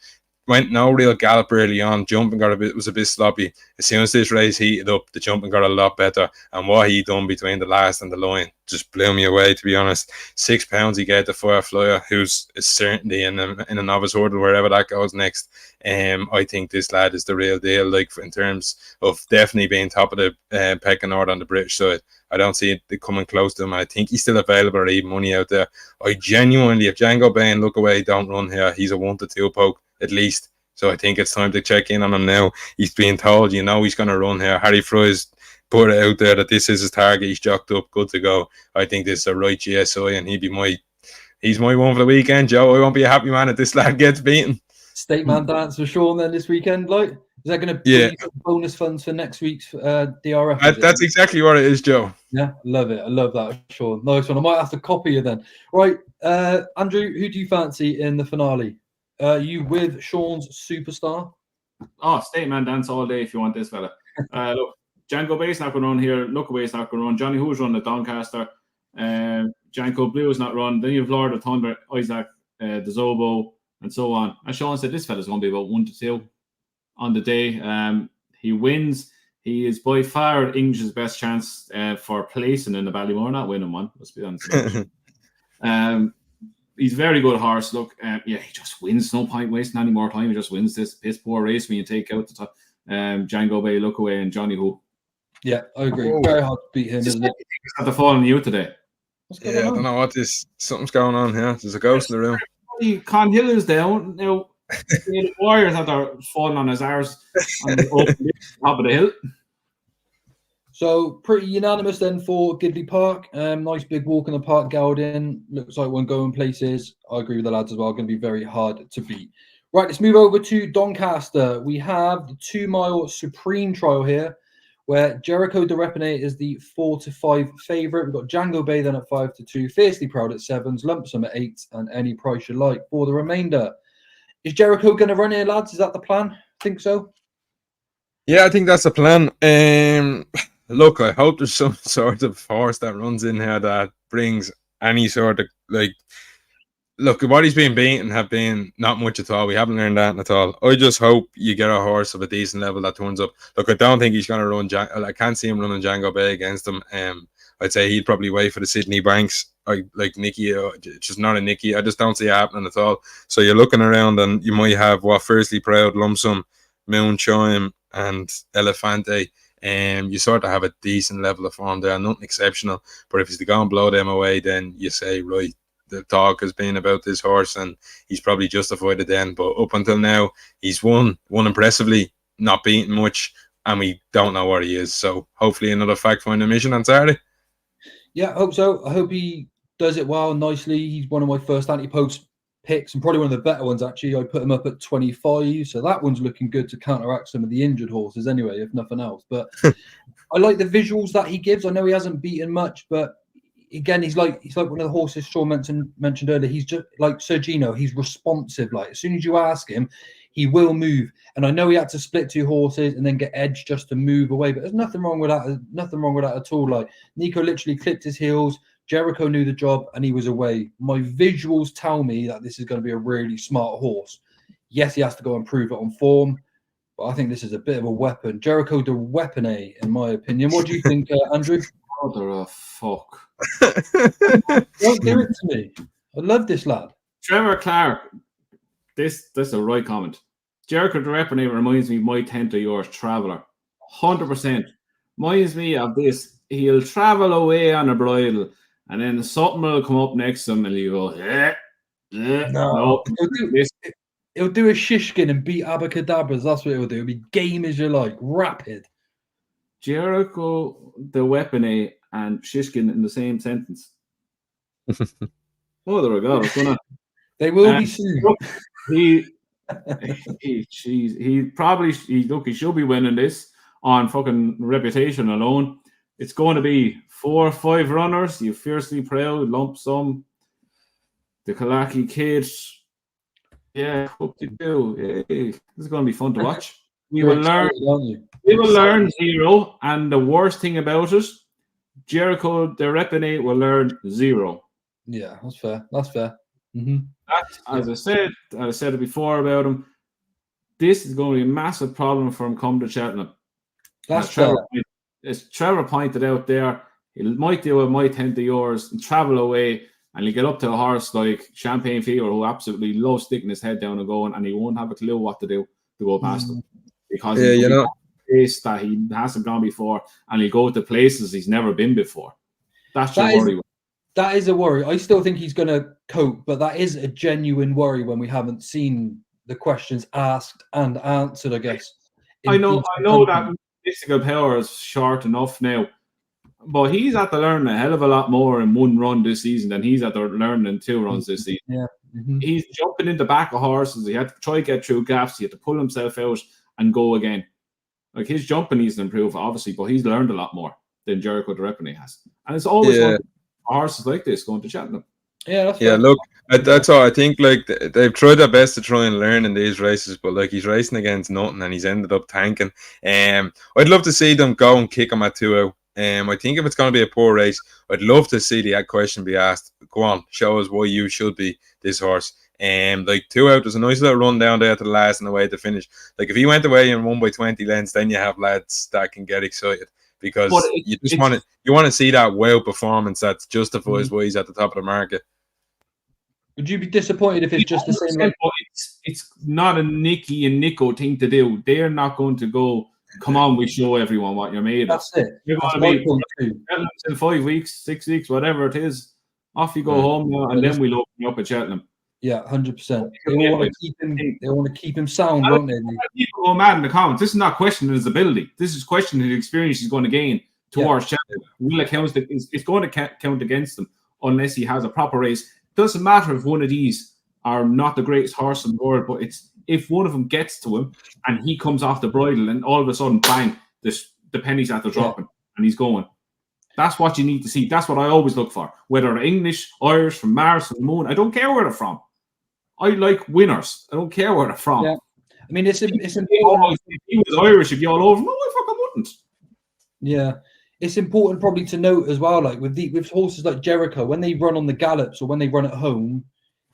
Went no real gallop early on. Jumping was a bit sloppy. As soon as this race heated up, the jumping got a lot better. And what he done between the last and the line just blew me away, to be honest. £6 he gave to Fireflyer, who's a certainty in a novice hurdle, wherever that goes next. I think this lad is the real deal, like in terms of definitely being top of the pecking order on the British side. I don't see it coming close to him. I think he's still available or even money out there. I genuinely, if Django Bay and Look Away don't run here, he's a 1 to 2 poke at least. So I think it's time to check in on him now. He's being told, he's going to run here. Harry Fry's put it out there that this is his target. He's jocked up, good to go. I think this is a right GSI, and he's my one for the weekend, Joe. I won't be a happy man if this lad gets beaten. State man dance for Sean then this weekend, like? Is that going to be bonus funds for next week's DRF? That's exactly what it is, Joe. Yeah, love it. I love that, Sean. Nice one. I might have to copy you then. Right, Andrew, who do you fancy in the finale? You with Sean's superstar? Oh, State man dance all day if you want this fella. Look, Django Bay's not going to run here. Look Away's not going to run. Johnny Who's run at Doncaster. Janko Blue is not run. Then you have Lord of Thunder, Isaac, the Zobo, and so on. As Sean said, this fella's going to be about 1 to 2 on the day. He wins. He is by far English's best chance for placing in the Ballymore, not winning one. Let's be honest. He's a very good horse. Look, he just wins. No point wasting any more time. He just wins this piss poor race when you take out the top. Django Bay, Look Away, and Johnny Who. Yeah, I agree. Very hard to beat him, isn't it? He's at the falling you today. I don't know what this. Something's going on here. There's a ghost in the room. Con Hill is down now. The Warriors have their falling on his arse on the top of the hill. So pretty unanimous then for Gidley Park. Nice big walk in the park, Gowran. Looks like one going places. I agree with the lads as well. Going to be very hard to beat. Right, let's move over to Doncaster. We have the 2 mile Supreme Trial here, where Jericho de Repine is the 4 to 5 favourite. We've got Django Bay then at 5 to 2, Fiercely Proud at 7s, Lump Sum at 8, and Any Price You Like for the remainder. Is Jericho going to run here, lads? Is that the plan? I think so. Yeah, I think that's the plan. Look, I hope there's some sort of horse that runs in here that brings any sort of look, what he's been beaten have been not much at all. We haven't learned that at all. I just hope you get a horse of a decent level that turns up. Look, I don't think he's going to run. I can't see him running Django Bay against him. I'd say he'd probably wait for the Sydney Banks, like Nicky. Just not a Nicky. I just don't see it happening at all. So you're looking around, and you might have Fiercely Proud, Lump Sum, Moon Chime, and Elefante. You sort of have a decent level of form there, nothing exceptional. But if he's to go and blow them away, then you say, right, the talk has been about this horse, and he's probably justified it then. But up until now, he's won impressively, not beaten much, and we don't know where he is. So hopefully another fact-finding mission on Saturday. Yeah, I hope so. I hope he does it well, nicely. He's one of my first anti-post picks, and probably one of the better ones, actually. I put him up at 25, so that one's looking good to counteract some of the injured horses anyway, if nothing else. But I like the visuals that he gives. I know he hasn't beaten much, but again, he's like one of the horses Sean mentioned earlier. He's just like Sergino. He's responsive. Like as soon as you ask him, he will move. And I know he had to split 2 horses and then get edged just to move away. But there's nothing wrong with that. Nothing wrong with that at all. Like Nico literally clipped his heels. Jericho knew the job and he was away. My visuals tell me that this is going to be a really smart horse. Yes, he has to go and prove it on form. But I think this is a bit of a weapon. Jericho de Weapone, in my opinion. What do you think, Andrew? Mother of fuck. Don't do it to me. I love this lad. Trevor Clark. This is a right comment. Jericho de Repine reminds me of my 10 to yours Traveller. 100%. Reminds me of this. He'll travel away on a bridle, and then something will come up next to him, and he'll go, no. He'll do a shishkin and beat Abacadabras. That's what he'll do. It'll be game as you like. Rapid. Jericho de Weapone and shishkin in the same sentence. Oh, there we go. They will be soon. He should be winning this on fucking reputation alone. It's going to be 4 or 5 runners. You Fiercely Proud, Lump Sum, the Kalaki Kid. Yeah, hope to do. Hey, this is going to be fun to watch. We will learn 0, and the worst thing about it, Jericho de Repine will learn 0. Yeah, that's fair. That's fair. Mm-hmm. As I said it before about him, this is going to be a massive problem for him come to Cheltenham. That's fair. As Trevor pointed out there, he might do what might tend to yours and travel away, and he'll get up to a horse like Champagne Fever, who absolutely loves sticking his head down and going, and he won't have a clue what to do. to go past him because Yeah, you know, place that he hasn't gone before, and he'll go to places he's never been before. That's your worry. That is a worry. I still think he's going to cope, but that is a genuine worry when we haven't seen the questions asked and answered, I guess. I know that mystical power is short enough now, but he's had to learn a hell of a lot more in one run this season than he's had to learn in 2 runs this season. Yeah. Mm-hmm. He's jumping in the back of horses. He had to try to get through gaps. He had to pull himself out and go again. Like, his jumping needs to improve, obviously, but he's learned a lot more than Jericho Durepany has. And it's always horses like this going to Cheltenham. Yeah, that's fair. Look, that's all. I think, like, they've tried their best to try and learn in these races, but, like, he's racing against nothing and he's ended up tanking. I'd love to see them go and kick him at 2 out. I think if it's going to be a poor race, I'd love to see the question be asked. Go on, show us why you should be this horse. Like, 2 out, there's a nice little run down there to the last and away to finish. Like, if he went away and won by 20 lengths, then you have lads that can get excited because you just want to see that wow performance that justifies why he's at the top of the market. Would you be disappointed if it's just the same? Like, it's not a Nicky and Nico thing to do. They're not going to go, come on, we show everyone what you're made of. That's it. You're going to be in 5 weeks, 6 weeks, whatever it is. Off you go home now, and then we'll open you up at Cheltenham. Yeah, 100%. They want to keep him sound, don't they? People go mad in the comments. This is not questioning his ability. This is questioning the experience he's going to gain towards Cheltenham. It's going to count against him unless he has a proper race. Doesn't matter if one of these are not the greatest horse in the world, but it's if one of them gets to him and he comes off the bridle and all of a sudden, bang, the pennies at the dropping and he's going. That's what you need to see. That's what I always look for. Whether they're English, Irish, from Mars, from the Moon, I don't care where they're from. I like winners. I don't care where they're from. Yeah. I mean, it's important. If he was Irish, if you all over, no, I fucking wouldn't. Yeah. It's important probably to note as well, like with horses like Jericho, when they run on the gallops or when they run at home,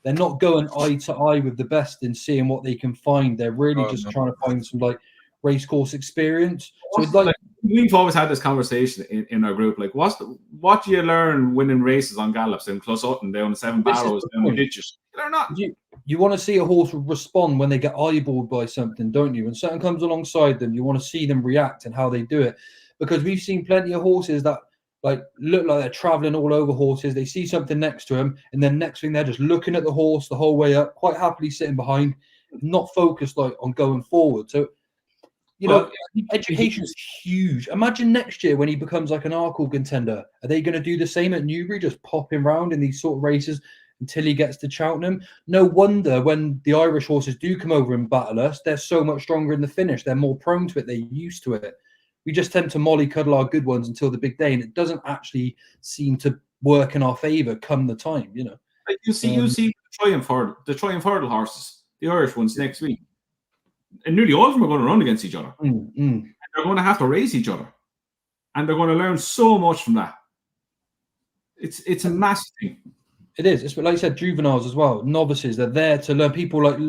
they're not going eye to eye with the best and seeing what they can find. They're really just trying to find some like racecourse experience. So it's like we've always had this conversation in our group. Like, what do you learn winning races on gallops in Closutton, down the 7 Barrows, down the ditches? They're not. You want to see a horse respond when they get eyeballed by something, don't you? When something comes alongside them, you want to see them react and how they do it. Because we've seen plenty of horses that like look like they're traveling all over horses. They see something next to them, and then next thing they're just looking at the horse the whole way up, quite happily sitting behind, not focused like on going forward. So, you know, education is huge. Imagine next year when he becomes like an Arkle contender. Are they going to do the same at Newbury, just pop him round in these sort of races until he gets to Cheltenham? No wonder when the Irish horses do come over and battle us, they're so much stronger in the finish. They're more prone to it. They're used to it. We just tend to mollycoddle our good ones until the big day, and it doesn't actually seem to work in our favour come the time, you know. Like you see the Triumph Hurdle horses, the Irish ones next week, and nearly all of them are going to run against each other. And they're going to have to race each other, and they're going to learn so much from that. It's a massive thing. It is. It's like you said, juveniles as well, novices. They're there to learn. People like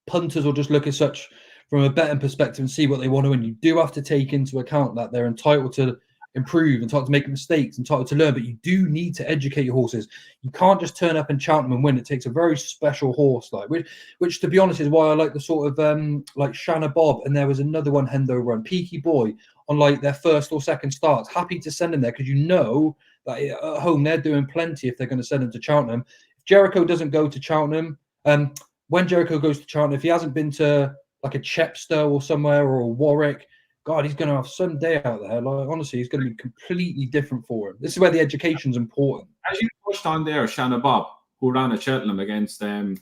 punters will just look at such from a betting perspective and see what they want to win. You do have to take into account that they're entitled to improve, entitled to make mistakes, entitled to learn, but you do need to educate your horses. You can't just turn up in Cheltenham and win. It takes a very special horse, like which to be honest is why I like the sort of like Shanna Bob, and there was another one Hendo run, Peaky Boy, on like their first or second starts. Happy to send them there because you know that at home they're doing plenty if they're going to send them to Cheltenham. If Jericho doesn't go to Cheltenham, when Jericho goes to Cheltenham, if he hasn't been to like a Chepstow or somewhere or a Warwick, God, he's going to have some day out there. Like, honestly, he's going to be completely different for him. This is where the education's important. As you touched on there, Shanna Bob, who ran at Cheltenham against I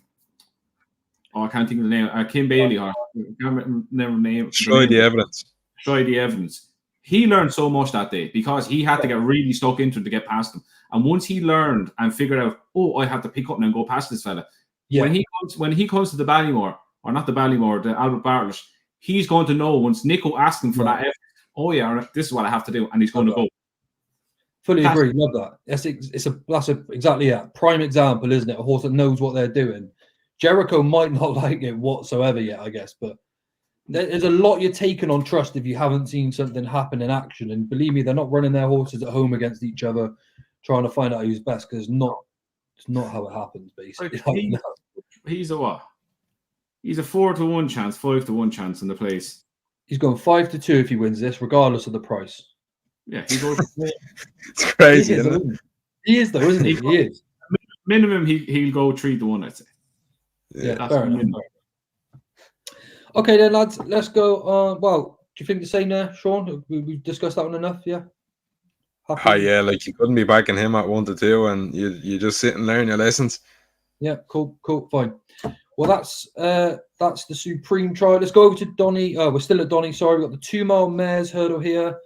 can't think of the name, Kim Bailey, or never name. Troy the Evidence. He learned so much that day because he had to get really stuck into it to get past him. And once he learned and figured out, I have to pick up and go past this fella. Yeah. When he comes to the Ballymore, or not the Ballymore, the Albert Bartlett, he's going to know once Nico asks him for that effort, this is what I have to do, and he's going to go. Fully agree. Love that. That's exactly it. Prime example, isn't it? A horse that knows what they're doing. Jericho might not like it whatsoever yet, I guess, but there's a lot you're taking on trust if you haven't seen something happen in action. And believe me, they're not running their horses at home against each other, trying to find out who's best, because it's not how it happens, basically. He's a what? He's a 4-1 chance, 5-1 chance in the place. He's going 5-2 if he wins this, regardless of the price. Yeah, he goes. It's crazy, isn't it? He is, though, isn't he? He is. Minimum, he'll go 3-1, I'd say. Yeah, that's fair enough. Okay, then, lads, let's go. Well, do you think the same there, Sean? We've discussed that one enough, yeah? Happy? Yeah, like you couldn't be backing him at 1-2, and you just sit and learn your lessons. Yeah, cool, fine. Well, that's the Supreme Trial. Let's go over to Donny. Oh, we're still at Donny. Sorry, we've got the 2 mile mares hurdle here.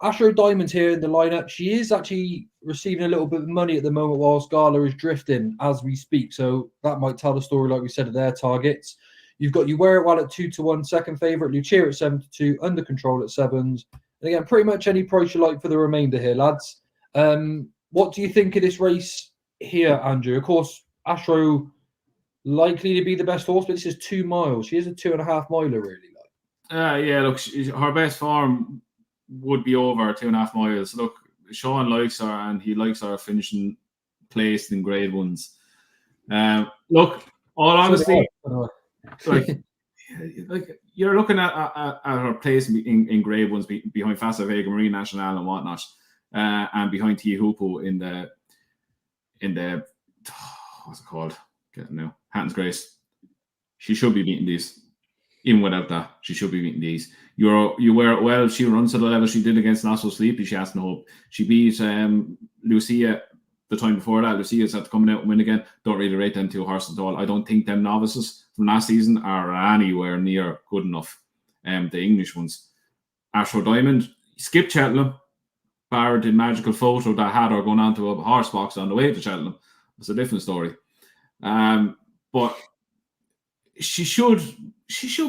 Astro Diamond's here in the lineup. She is actually receiving a little bit of money at the moment whilst Gala is drifting as we speak. So that might tell the story, like we said, of their targets. You've got You Wear It Well at 2-1, second favourite. Lucia at 7-2, Under Control at 7s. And again, pretty much any price you like for the remainder here, lads. What do you think of this race here, Andrew? Of course, Astro likely to be the best horse, but this is 2 miles. She is a 2.5 miler, really. Yeah, look, her best form would be over 2.5 miles. Look, Sean likes her, and he likes her finishing placed in grade ones. Look, all honesty, like you're looking at her place in grade ones behind Fassa Vega, Marine Nationale, and whatnot, and behind T Hoopo in the what's it called? Get it now. Hatton's Grace. She should be beating these. Even without that, she should be beating these. You Wear It Well. She runs to the level she did against Not So Sleepy. She has no hope. She beat Lucia the time before that. Lucia's had to come out and win again. Don't really rate them 2 horses at all. I don't think them novices from last season are anywhere near good enough. The English ones. Astro Diamond skipped Cheltenham. Bar the magical photo that had her going on to a horse box on the way to Cheltenham. It's a different story. But she should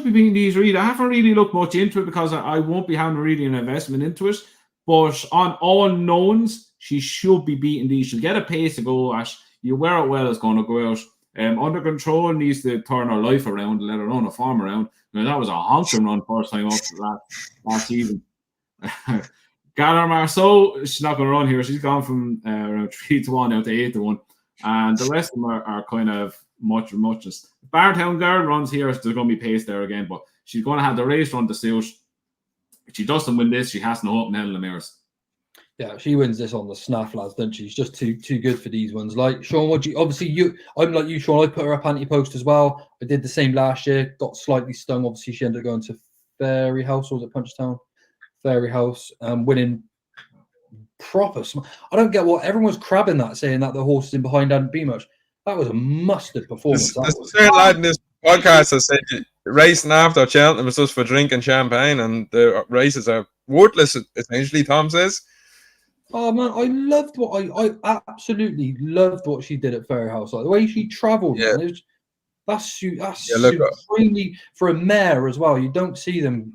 be being these read. I haven't really looked much into it because I won't be having really an investment into it. But on all knowns, she should be beating these. She'll get a pace to go. Ash, You Wear It Well is going to go out. Under Control needs to turn her life around and let her run a form around. Now, that was a honking run first time up last season. Gowran Marceau, she's not going to run here. She's gone from around 3-1 down to 8-1. And the rest of them are kind of muchness. Bartown Girl runs here. There's going to be pace there again, but she's going to have the race run to suit. If she doesn't win this, she has no hope in hell in the mirrors. Yeah, she wins this on the snaff, lads, doesn't she? She's just too good for these ones. Like Sean, I'm like you, Sean. I put her up anti-post as well. I did the same last year. Got slightly stung. Obviously, she ended up going to Fairyhouse, or was it Punchtown? Fairyhouse, winning proper. I don't get what everyone's crabbing that, saying that the horses in behind hadn't been much. That was a mustard performance. There's a certain lad in this podcast that said racing after Cheltenham is just for drinking champagne, and the races are worthless. Essentially, Tom says. Oh man, I loved I absolutely loved what she did at Fairyhouse. Like the way she travelled. Yeah. Man, that's supremely for a mare as well. You don't see them.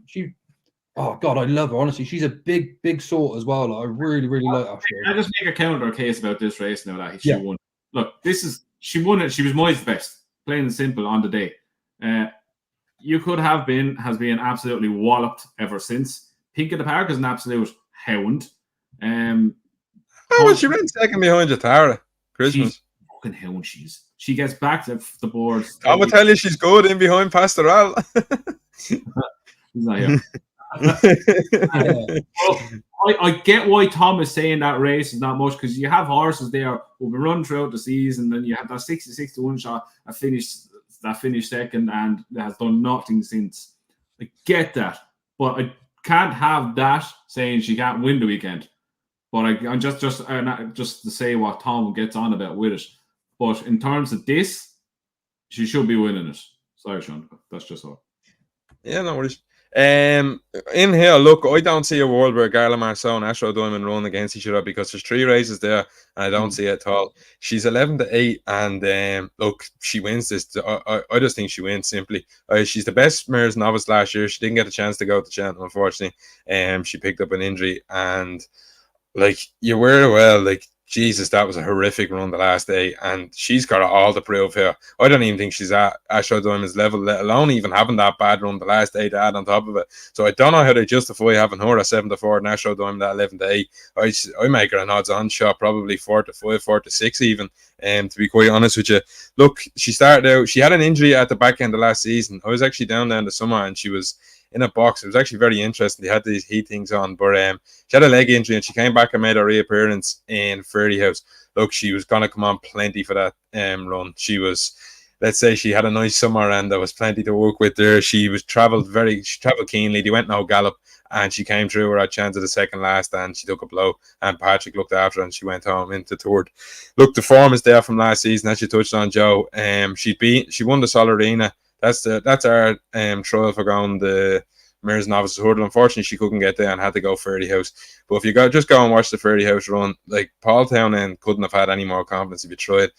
Oh God, I love her. Honestly, she's a big sort as well. Like, I really like her. I just make a counter case about this race now that she won. Look, she won it. She was Moy's best, plain and simple on the day. You could have has been absolutely walloped ever since. Pink in the Park is an absolute hound. She ran second behind Jatara. Christmas. She's fucking hound. She gets back to the boards. I'm gonna tell you, she's good in behind Pastoral. He's not here. I get why Tom is saying that race is not much, because you have horses there who've been run throughout the season, and you have that 60-61 shot that finished second and has done nothing since. I get that, but I can't have that saying she can't win the weekend. But I'm just to say what Tom gets on about with it. But in terms of this, she should be winning it. Sorry, Sean, that's just all. Yeah, no worries. In here, look, I don't see a world where Gowran Park and Astro Diamond run against each other, because there's 3 races there, and I don't see it at all. She's 11-8, and look, she wins this. I just think she wins simply. She's the best mares novice last year. She didn't get a chance to go to Cheltenham, unfortunately. She picked up an injury, and like You Wear It Well, like Jesus, that was a horrific run the last day, and she's got all the proof here. I don't even think she's at Ashrow Diamond's level, let alone even having that bad run the last day to add on top of it. So I don't know how they justify having her at 7-4 and Ashrow Diamond at 11-8. I make her an odds-on shot, probably 4-5, 4-6 even. To be quite honest with you, look, she started out. She had an injury at the back end of last season. I was actually down there in the summer, and she was in a box. It was actually very interesting. They had these heat things on, but she had a leg injury and she came back and made her reappearance in Fairyhouse. Look, she was going to come on plenty for that run. She was, let's say, she had a nice summer and there was plenty to work with there. She travelled keenly. They went no gallop and she came through her chance of the second last and she took a blow and Patrick looked after her and she went home into third. Look, the form is there from last season, as you touched on, Joe. She won the Solarina. That's our trial for going the Mares Novice Hurdle. Unfortunately, she couldn't get there and had to go Fairyhouse. But if you go and watch the Fairyhouse run, like Paul Townend couldn't have had any more confidence if you tried.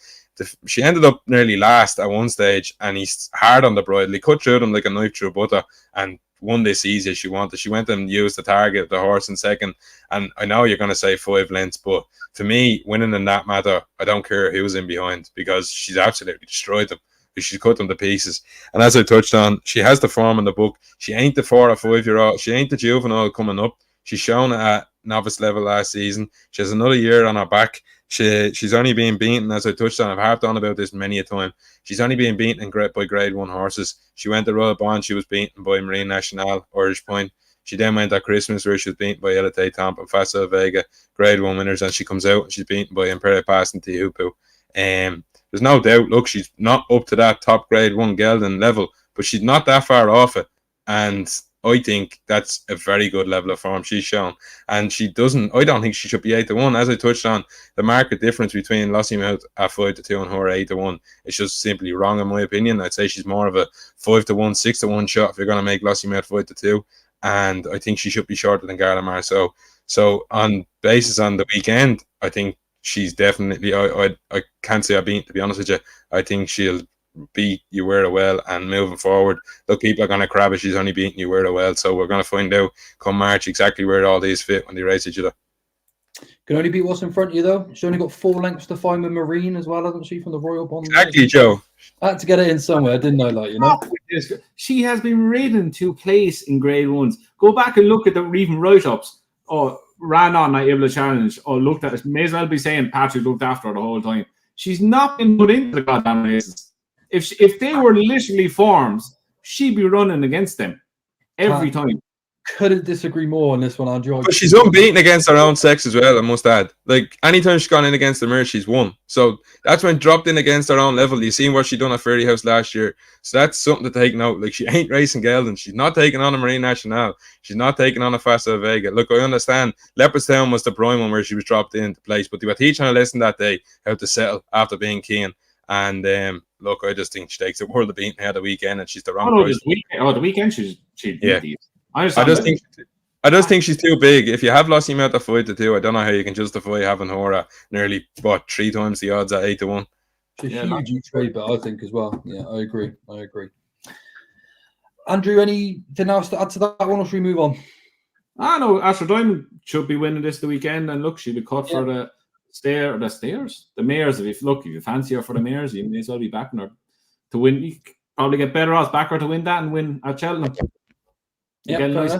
She ended up nearly last at one stage, and he's hard on the bridle. He cut through them like a knife through butter, and won this easy as she wanted. She went and used the target, the horse in second. And I know you're going to say 5 lengths, but to me, winning in that matter, I don't care who's in behind because she's absolutely destroyed them. She cut them to pieces. And as I touched on, she has the form in the book. She ain't the 4 or 5 year old. She ain't the juvenile coming up. She's shown it at novice level last season. She has another year on her back. She's only being beaten, as I touched on. I've harped on about this many a time. She's only being beaten by grade 1 horses. She went to Royal Bond. She was beaten by Marine National, Irish Point. She then went at Christmas where she was beaten by Elite Tomp and Facile Vega, grade 1 winners. And she comes out and she's beaten by Imperial Pass and Tihupu. There's no doubt, look, she's not up to that top grade 1 gelding level, but she's not that far off it. And I think that's a very good level of form she's shown. And I don't think she should be 8-1. As I touched on, the market difference between Lossiemouth at 5-2 and her at 8-1 is just simply wrong in my opinion. I'd say she's more of a 5-1, 6-1 shot if you're going to make Lossiemouth 5-2. And I think she should be shorter than Garland Marceau. So on basis on the weekend, I think she's definitely, I can't say I beat, to be honest with you. I think she'll beat You Wear It Well, and moving forward, look, people are going to crab it. She's only beaten You Wear It Well, so we're going to find out come March exactly where all these fit when they race each other. Can only beat what's in front of you, though. She's only got 4 lengths to find with Marine as well, hasn't she, from the Royal Bond? Exactly, Joe. I had to get it in somewhere, didn't I? Like, you know, she has been ridden to place in grade 1s. Go back and look at the even write-ups. Or ran on not able to challenge, or looked at it. May as well be saying Patrick looked after her the whole time. She's not been put into the goddamn races. If they were literally forms, she'd be running against them every time. Couldn't disagree more on this one, Andrew. But she's unbeaten against her own sex as well, I must add. Like, anytime she's gone in against the mirror, she's won. So that's when dropped in against her own level. You seen what she done at Fairyhouse last year. So that's something to take note. Like, she ain't racing gelding. She's not taking on a Marine National. She's not taking on a Facile Vega. Look, I understand Leopardstown was the prime one where she was dropped into place, but they were teaching her a lesson that day how to settle after being keen. And look, I just think she takes a world of beating here the weekend, and she's the wrong price. The weekend she yeah. These. I just think she's too big. If you have Lossiemouth at 5-2, I don't know how you can justify having her at nearly 3 times the odds at 8-1. She's huge trade, but I think as well. Yeah, I agree. Andrew, anything else to add to that one, or should we move on? No, Ashrow Diamond should be winning this the weekend, and look, she'll be cut for the mares. If you fancy her for the mares, you may as well be backing her to win. You probably get better odds back her to win that and win at Cheltenham. There's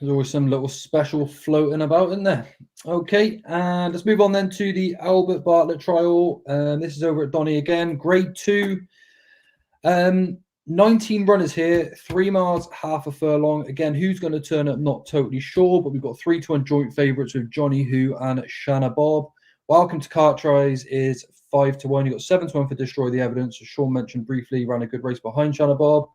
always some little special floating about, isn't there? Okay, and let's move on then to the Albert Bartlett Trial. This is over at Donny again, grade 2. 19 runners here, 3 miles, half a furlong. Again, who's going to turn up? Not totally sure, but we've got 3-1 joint favourites with Johnny Who and Shanna Bob. Welcome to Cartwright is 5-1. You've got 7-1 for Destroy the Evidence. As Sean mentioned briefly, ran a good race behind Shanna Bob.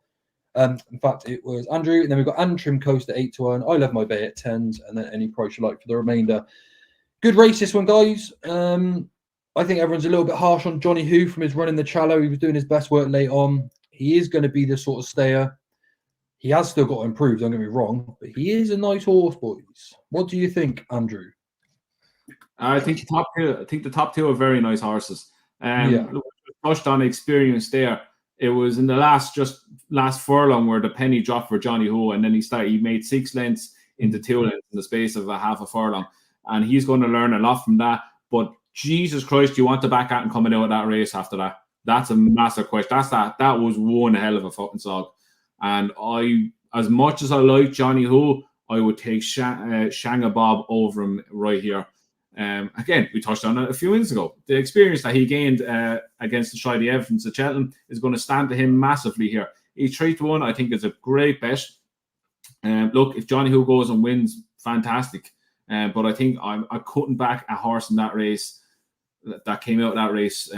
In fact, it was Andrew. And then we've got Antrim Coast at 8-1. I Love My Bay at 10s. And then any price you like for the remainder. Good race, this one, guys. I think everyone's a little bit harsh on Johnny Who from his run in the Challow. He was doing his best work late on. He is going to be the sort of stayer. He has still got to improve, don't get me wrong. But he is a nice horse, boys. What do you think, Andrew? I think the top two are very nice horses. Touched on experience there. It was in the last furlong where the penny dropped for Johnny Ho, and then he made 6 lengths into 2 lengths in the space of a half a furlong. and he's going to learn a lot from that. But Jesus Christ, you want to back out and coming out of that race after that? That's a massive question. That was one hell of a fucking slog. And as much as I like Johnny Ho, I would take Shanga Bob over him right here. Again, we touched on it a few minutes ago. The experience that he gained against the Shiny Evans at Cheltenham is going to stand to him massively here. He's 3-1. I think it's a great bet. Look, if Johnny Ho goes and wins, fantastic. But I think I couldn't back a horse in that race that came out of that race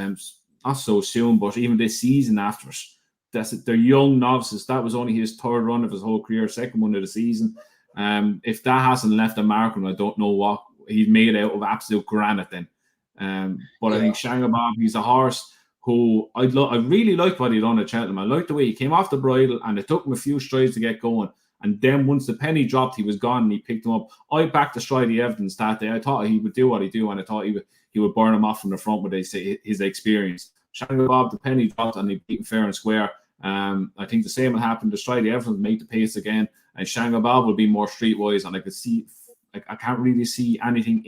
not so soon, but even this season after it. They're young novices. That was only his third run of his whole career, second one of the season. If that hasn't left a mark on him, I don't know what he's made out of absolute granite then. But I think Shanga Bob, he's a horse who I really like what he done at Cheltenham. I like the way he came off the bridle and it took him a few strides to get going. And then once the penny dropped, he was gone and he picked him up. I backed the Stridey Evans that day. I thought he would do what he do, and I thought he would burn him off from the front with his experience. Shanga Bob, the penny dropped and he beat him fair and square. I think the same will happen. The Stridey Evans will make the pace again, and Shanga Bob will be more streetwise. And I could see, I can't really see anything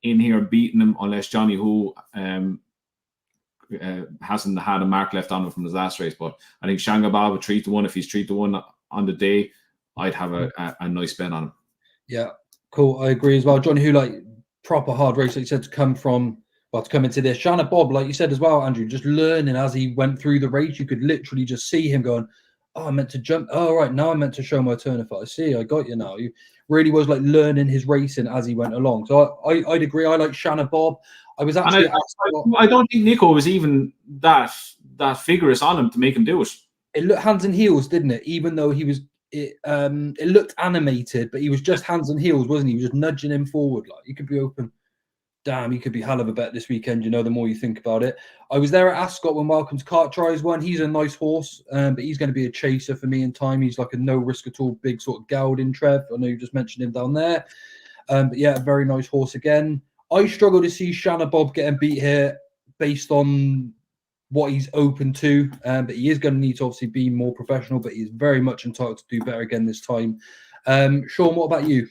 in here beating him unless Johnny Ho hasn't had a mark left on him from his last race. But I think Shanga Bob would 3-1. If he's 3-1 on the day, I'd have a nice bet on him. Yeah, cool. I agree as well. Johnny Ho, like proper hard race, like you said, to come into this. Shanga Bob, like you said as well, Andrew, just learning as he went through the race. You could literally just see him going, oh, I meant to jump. Oh, right, now I meant to show my turn if I see. I got you now. He really was like learning his racing as he went along. So I'd agree. I like Shanga Bob. I was actually... I don't think Nico was even that vigorous on him to make him do it. It looked hands and heels, didn't it? Even though he was... It looked animated, but he was just hands and heels, wasn't he? He was just nudging him forward. Like, he could be open. Damn, he could be hell of a bet this weekend, you know, the more you think about it. I was there at Ascot when Welcome to Kart Trials won. He's a nice horse, but he's going to be a chaser for me in time. He's like a no risk at all, big sort of gelding Trev. I know you just mentioned him down there. But yeah, a very nice horse again. I struggle to see Shanga Bob getting beat here based on what he's open to, but he is going to need to obviously be more professional, but he's very much entitled to do better again this time. Sean, what about you?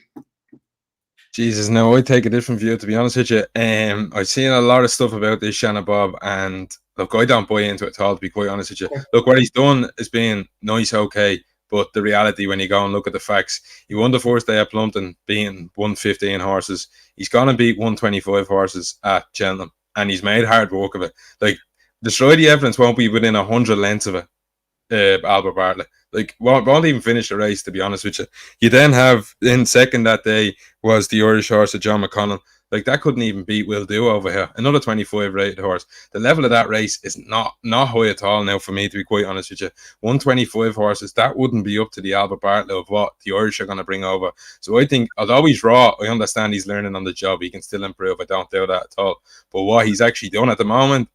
Jesus, no, I take a different view, to be honest with you. I've seen a lot of stuff about this Shanga Bob, and look, I don't buy into it at all, to be quite honest with you. Look, what he's done is being nice, okay, but the reality, when you go and look at the facts, he won the first day at Plumpton, beating 115 horses. He's gone and beat 125 horses at Cheltenham, and he's made hard work of it. Like, the Stridey evidence won't be within 100 lengths of it, Albert Bartlett. Like, won't even finish the race, to be honest with you. You then have, in second that day, was the Irish horse of John McConnell. Like, that couldn't even beat Will Do over here. Another 25 rated horse. The level of that race is not high at all now for me, to be quite honest with you. 125 horses, that wouldn't be up to the Albert Bartlett of what the Irish are going to bring over. So I think, although he's raw, I understand he's learning on the job. He can still improve. I don't doubt that at all. But what he's actually done at the moment,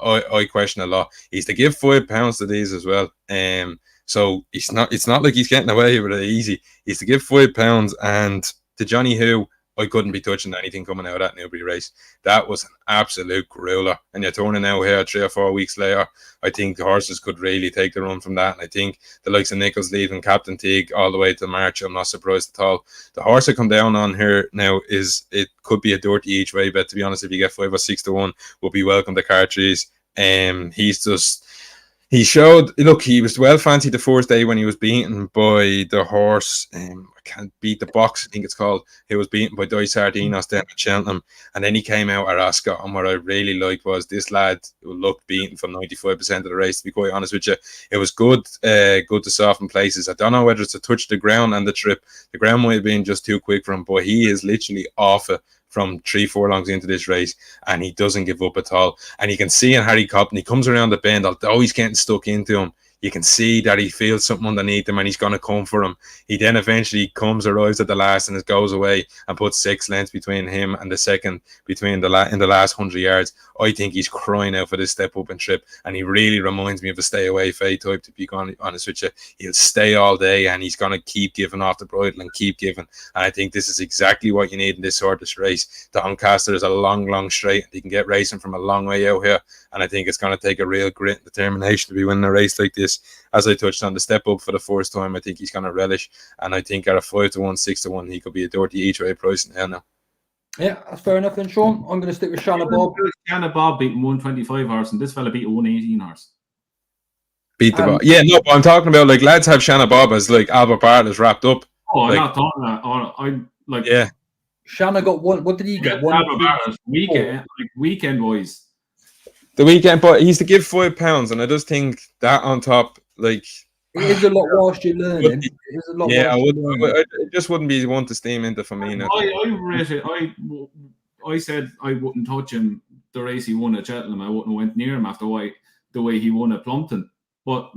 I question a lot. He's to give £5 to these as well. So it's not like he's getting away with it easy. He's to give £5, and to Johnny Ho, I couldn't be touching anything coming out of that Newbury race. That was an absolute grueler. And you're turning out here 3 or 4 weeks later. I think the horses could really take the run from that. And I think the likes of Nichols leaving Captain Teague all the way to March, I'm not surprised at all. The horse that come down on here now it could be a dirty each way bet, to be honest. If you get 5 or 6 to 1, will be welcome to Cartrees. He showed, look, he was well fancied the first day when he was beaten by the horse, I can't beat the box, I think it's called. He was beaten by Dice Sardinos down at Cheltenham, and then he came out at Ascot, and what I really liked was this lad who looked beaten from 95% of the race, to be quite honest with you. It was good to soften places. I don't know whether it's to touch the ground and the trip. The ground might have been just too quick for him, but he is literally off it from 3 furlongs into this race, and he doesn't give up at all. And you can see in Harry Copton, he comes around the bend, although he's getting stuck into him, you can see that he feels something underneath him and he's going to come for him. He then eventually arrives at the last and it goes away and puts 6 lengths between him and the second in the last 100 yards. I think he's crying out for this step up and trip, and he really reminds me of a stay away fade type, to be honest with you. He'll stay all day and he's going to keep giving off the bridle and keep giving. And I think this is exactly what you need in this sort of race. Doncaster is a long straight, and he can get racing from a long way out here. And I think it's going to take a real grit and determination to be winning a race like this. As I touched on, the step up for the first time, I think he's going to relish. And I think at a 5 to 1, 6 to 1, he could be a dirty each way price in hell now. Yeah, that's fair enough then, Sean. I'm going to stick with Shanna Bob. Shanna Bob beating 125 horse, and this fella beat 118 horse. Beat the Bob. Yeah, no, but I'm talking about like lads have Shanna Bob as like Albert Bartlett's wrapped up. Oh, I'm like, not talking that. I like. Yeah. Shanna got one. What did he get? One Weekend wise. The weekend, but he's to give £5, and I just think that on top, like, it is a lot whilst you're learning. It is a lot. Yeah, I just wouldn't be one to steam into for me now. I said I wouldn't touch him the race he won at Cheltenham. I wouldn't have went near him after the way he won at Plumpton. But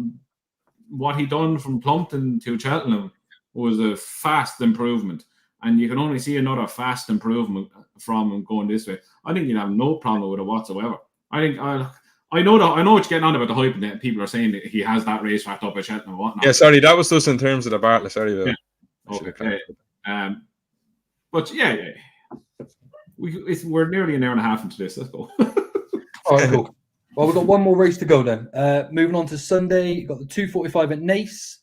what he done from Plumpton to Cheltenham was a fast improvement. And you can only see another fast improvement from him going this way. I think you'd have no problem with it whatsoever. I know what you're getting on about the hype, and that people are saying that he has that race wrapped up at Cheltenham and whatnot. Yeah, sorry, that was just in terms of the Bartlett. Sorry about Okay. But yeah. We're nearly an hour and a half into this. Let's go. All right, cool. Well, we've got one more race to go then. Moving on to Sunday, you've got the 2:45 at Naas.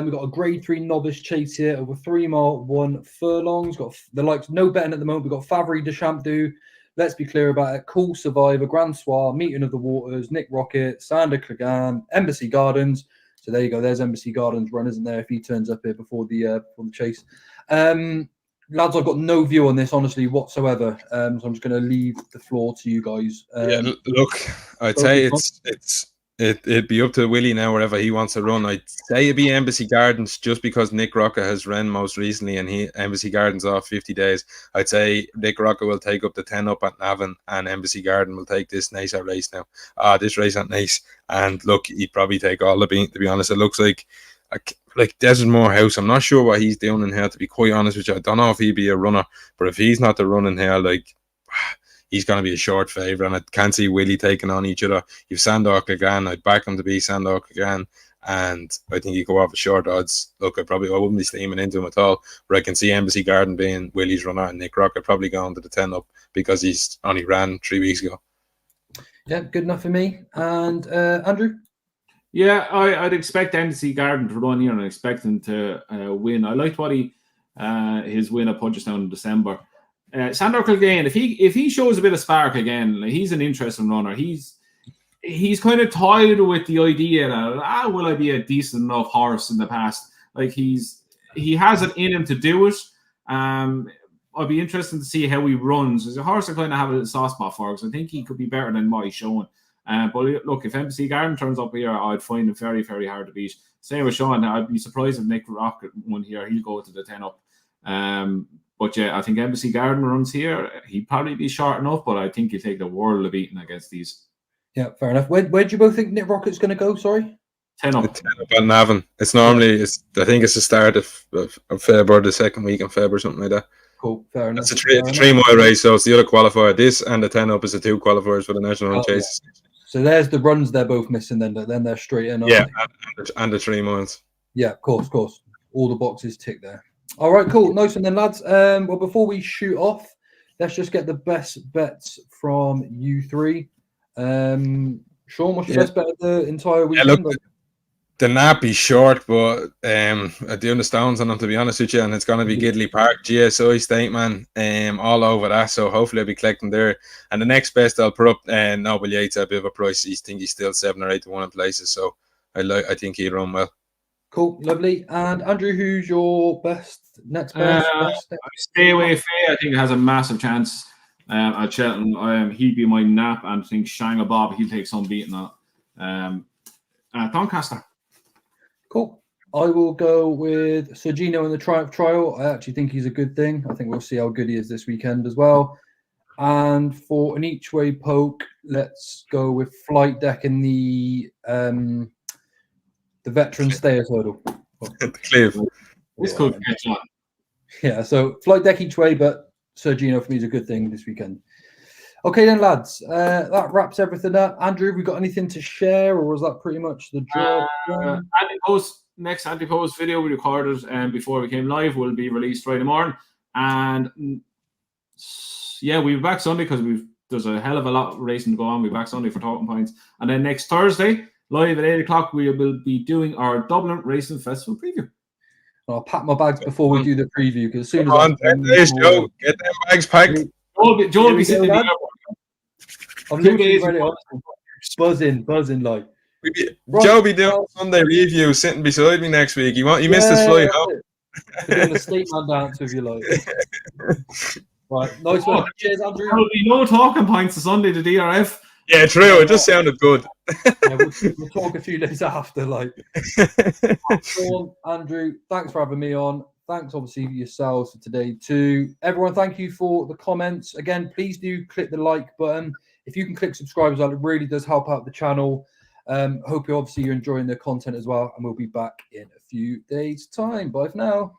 We've got a Grade 3 Novice Chase here over 3 mile, 1 furlongs. Got the likes no betting at the moment. We've got Favre de Champdou. Let's be clear about it. Cool Survivor, Grand Soir, Meeting of the Waters, Nick Rocket, Sander Clegane, Embassy Gardens. So there you go. There's Embassy Gardens run, isn't there? If he turns up here before the chase. Lads, I've got no view on this, honestly, whatsoever. So I'm just going to leave the floor to you guys. Yeah, look, I'd say it'd be up to Willie now wherever he wants to run. I'd say it'd be Embassy Gardens just because Nick Rocca has ran most recently, and Embassy Gardens off 50 days. I'd say Nick Rocca will take up the 10 up at Navan, and Embassy Garden will take this Naas race now. This race at Naas, and look, he'd probably take all the beat. To be honest, it looks like Desert Moore House. I'm not sure what he's doing in here. To be quite honest with you, I don't know if he'd be a runner, but if he's not the running here, like, he's going to be a short favourite, and I can't see Willie taking on each other. You've Sandor Clegane. I'd back him to be Sandor Clegane, and I think he go off at short odds. Look, I wouldn't be steaming into him at all, but I can see Embassy Garden being Willie's runner, and Nick Rocket probably going to the 10 up because he's only ran 3 weeks ago. Yeah, good enough for me. And Andrew? Yeah, I'd expect Embassy Garden to run here and I expect him to win. I liked what his win at Punchestown in December. Sandor Clegane, if he shows a bit of spark again, like, he's an interesting runner. He's kind of tied with the idea that will I be a decent enough horse in the past? Like he has it in him to do it. I'd be interested to see how he runs. As a horse I kind of have a soft spot for, because I think he could be better than what he's showing. But look, if Embassy Garden turns up here, I'd find him very, very hard to beat. Same with Sean. I'd be surprised if Nick Rocket won here. He'll go to the 10 up. But yeah, I think Embassy Garden runs here. He'd probably be short enough, but I think he'll take the world of beating against these. Yeah, fair enough. Where do you both think Nick Rocket's going to go? Sorry, 10 up. 10 up at Navan. It's normally, I think it's the start of February, the second week in February, something like that. Cool, fair enough. It's a 3 mile race, so it's the other qualifier. This and the 10 up is the 2 qualifiers for the National Chase. Yeah. So there's the runs they're both missing. Then they're straight in. Yeah, and the 3 miles. Yeah, of course. All the boxes tick there. All right, cool. Nice one then, lads. Well, before we shoot off, let's just get the best bets from you three. Sean, what's your best bet of the entire weekend? Yeah, look, the nappy's short, but I do the stones on them, to be honest with you, and it's going to be Gidley Park, GSI State Man, all over that, so hopefully I'll be collecting there. And the next best I'll put up, Noble Yates at a bit of a price. I think he's still 7 or 8 to 1 in places, so I think he'll run well. Cool, lovely. And Andrew, who's your next best? Stay away Faye, I think has a massive chance at Cheltenham. He'd be my nap, and I think Shanga Bob, he'll take some beating at Doncaster. Cool. I will go with Sergino in the Triumph Trial. I actually think he's a good thing. I think we'll see how good he is this weekend as well. And for an each way poke, let's go with Flight Deck in the Veteran Stayers Hurdle. The Cliff. This could catch on. Yeah, so Flight Deck each way, but Sergino for me is a good thing this weekend. Okay then, lads, that wraps everything up. Andrew, have we got anything to share, or was that pretty much the job? Next anti-post video we recorded before we came live will be released Friday morning. And yeah, we'll be back Sunday because there's a hell of a lot of racing to go on. We'll be back Sunday for talking points. And then next Thursday, live at 8 o'clock, we will be doing our Dublin Racing Festival preview. I'll pack my bags before we do the preview because as soon as Come on, 10 days, Joe. Get them bags packed. Joel will be sitting in the airport. I'm 2 literally days. ready. Buzzing like. Joe be doing Sunday review sitting beside me next week. He missed his flight home. We're doing a state man dance with you, like. Right, nice one. Cheers, Andrew. There will be no talking points to Sunday to DRF. Yeah, true. It just sounded good. Yeah, we'll talk a few days after, like. Sean, Andrew, thanks for having me on. Thanks, obviously, yourselves for today too. Everyone, thank you for the comments. Again, please do click the like button. If you can click subscribe as well, it really does help out the channel. Hope you're enjoying the content as well, and we'll be back in a few days' time. Bye for now.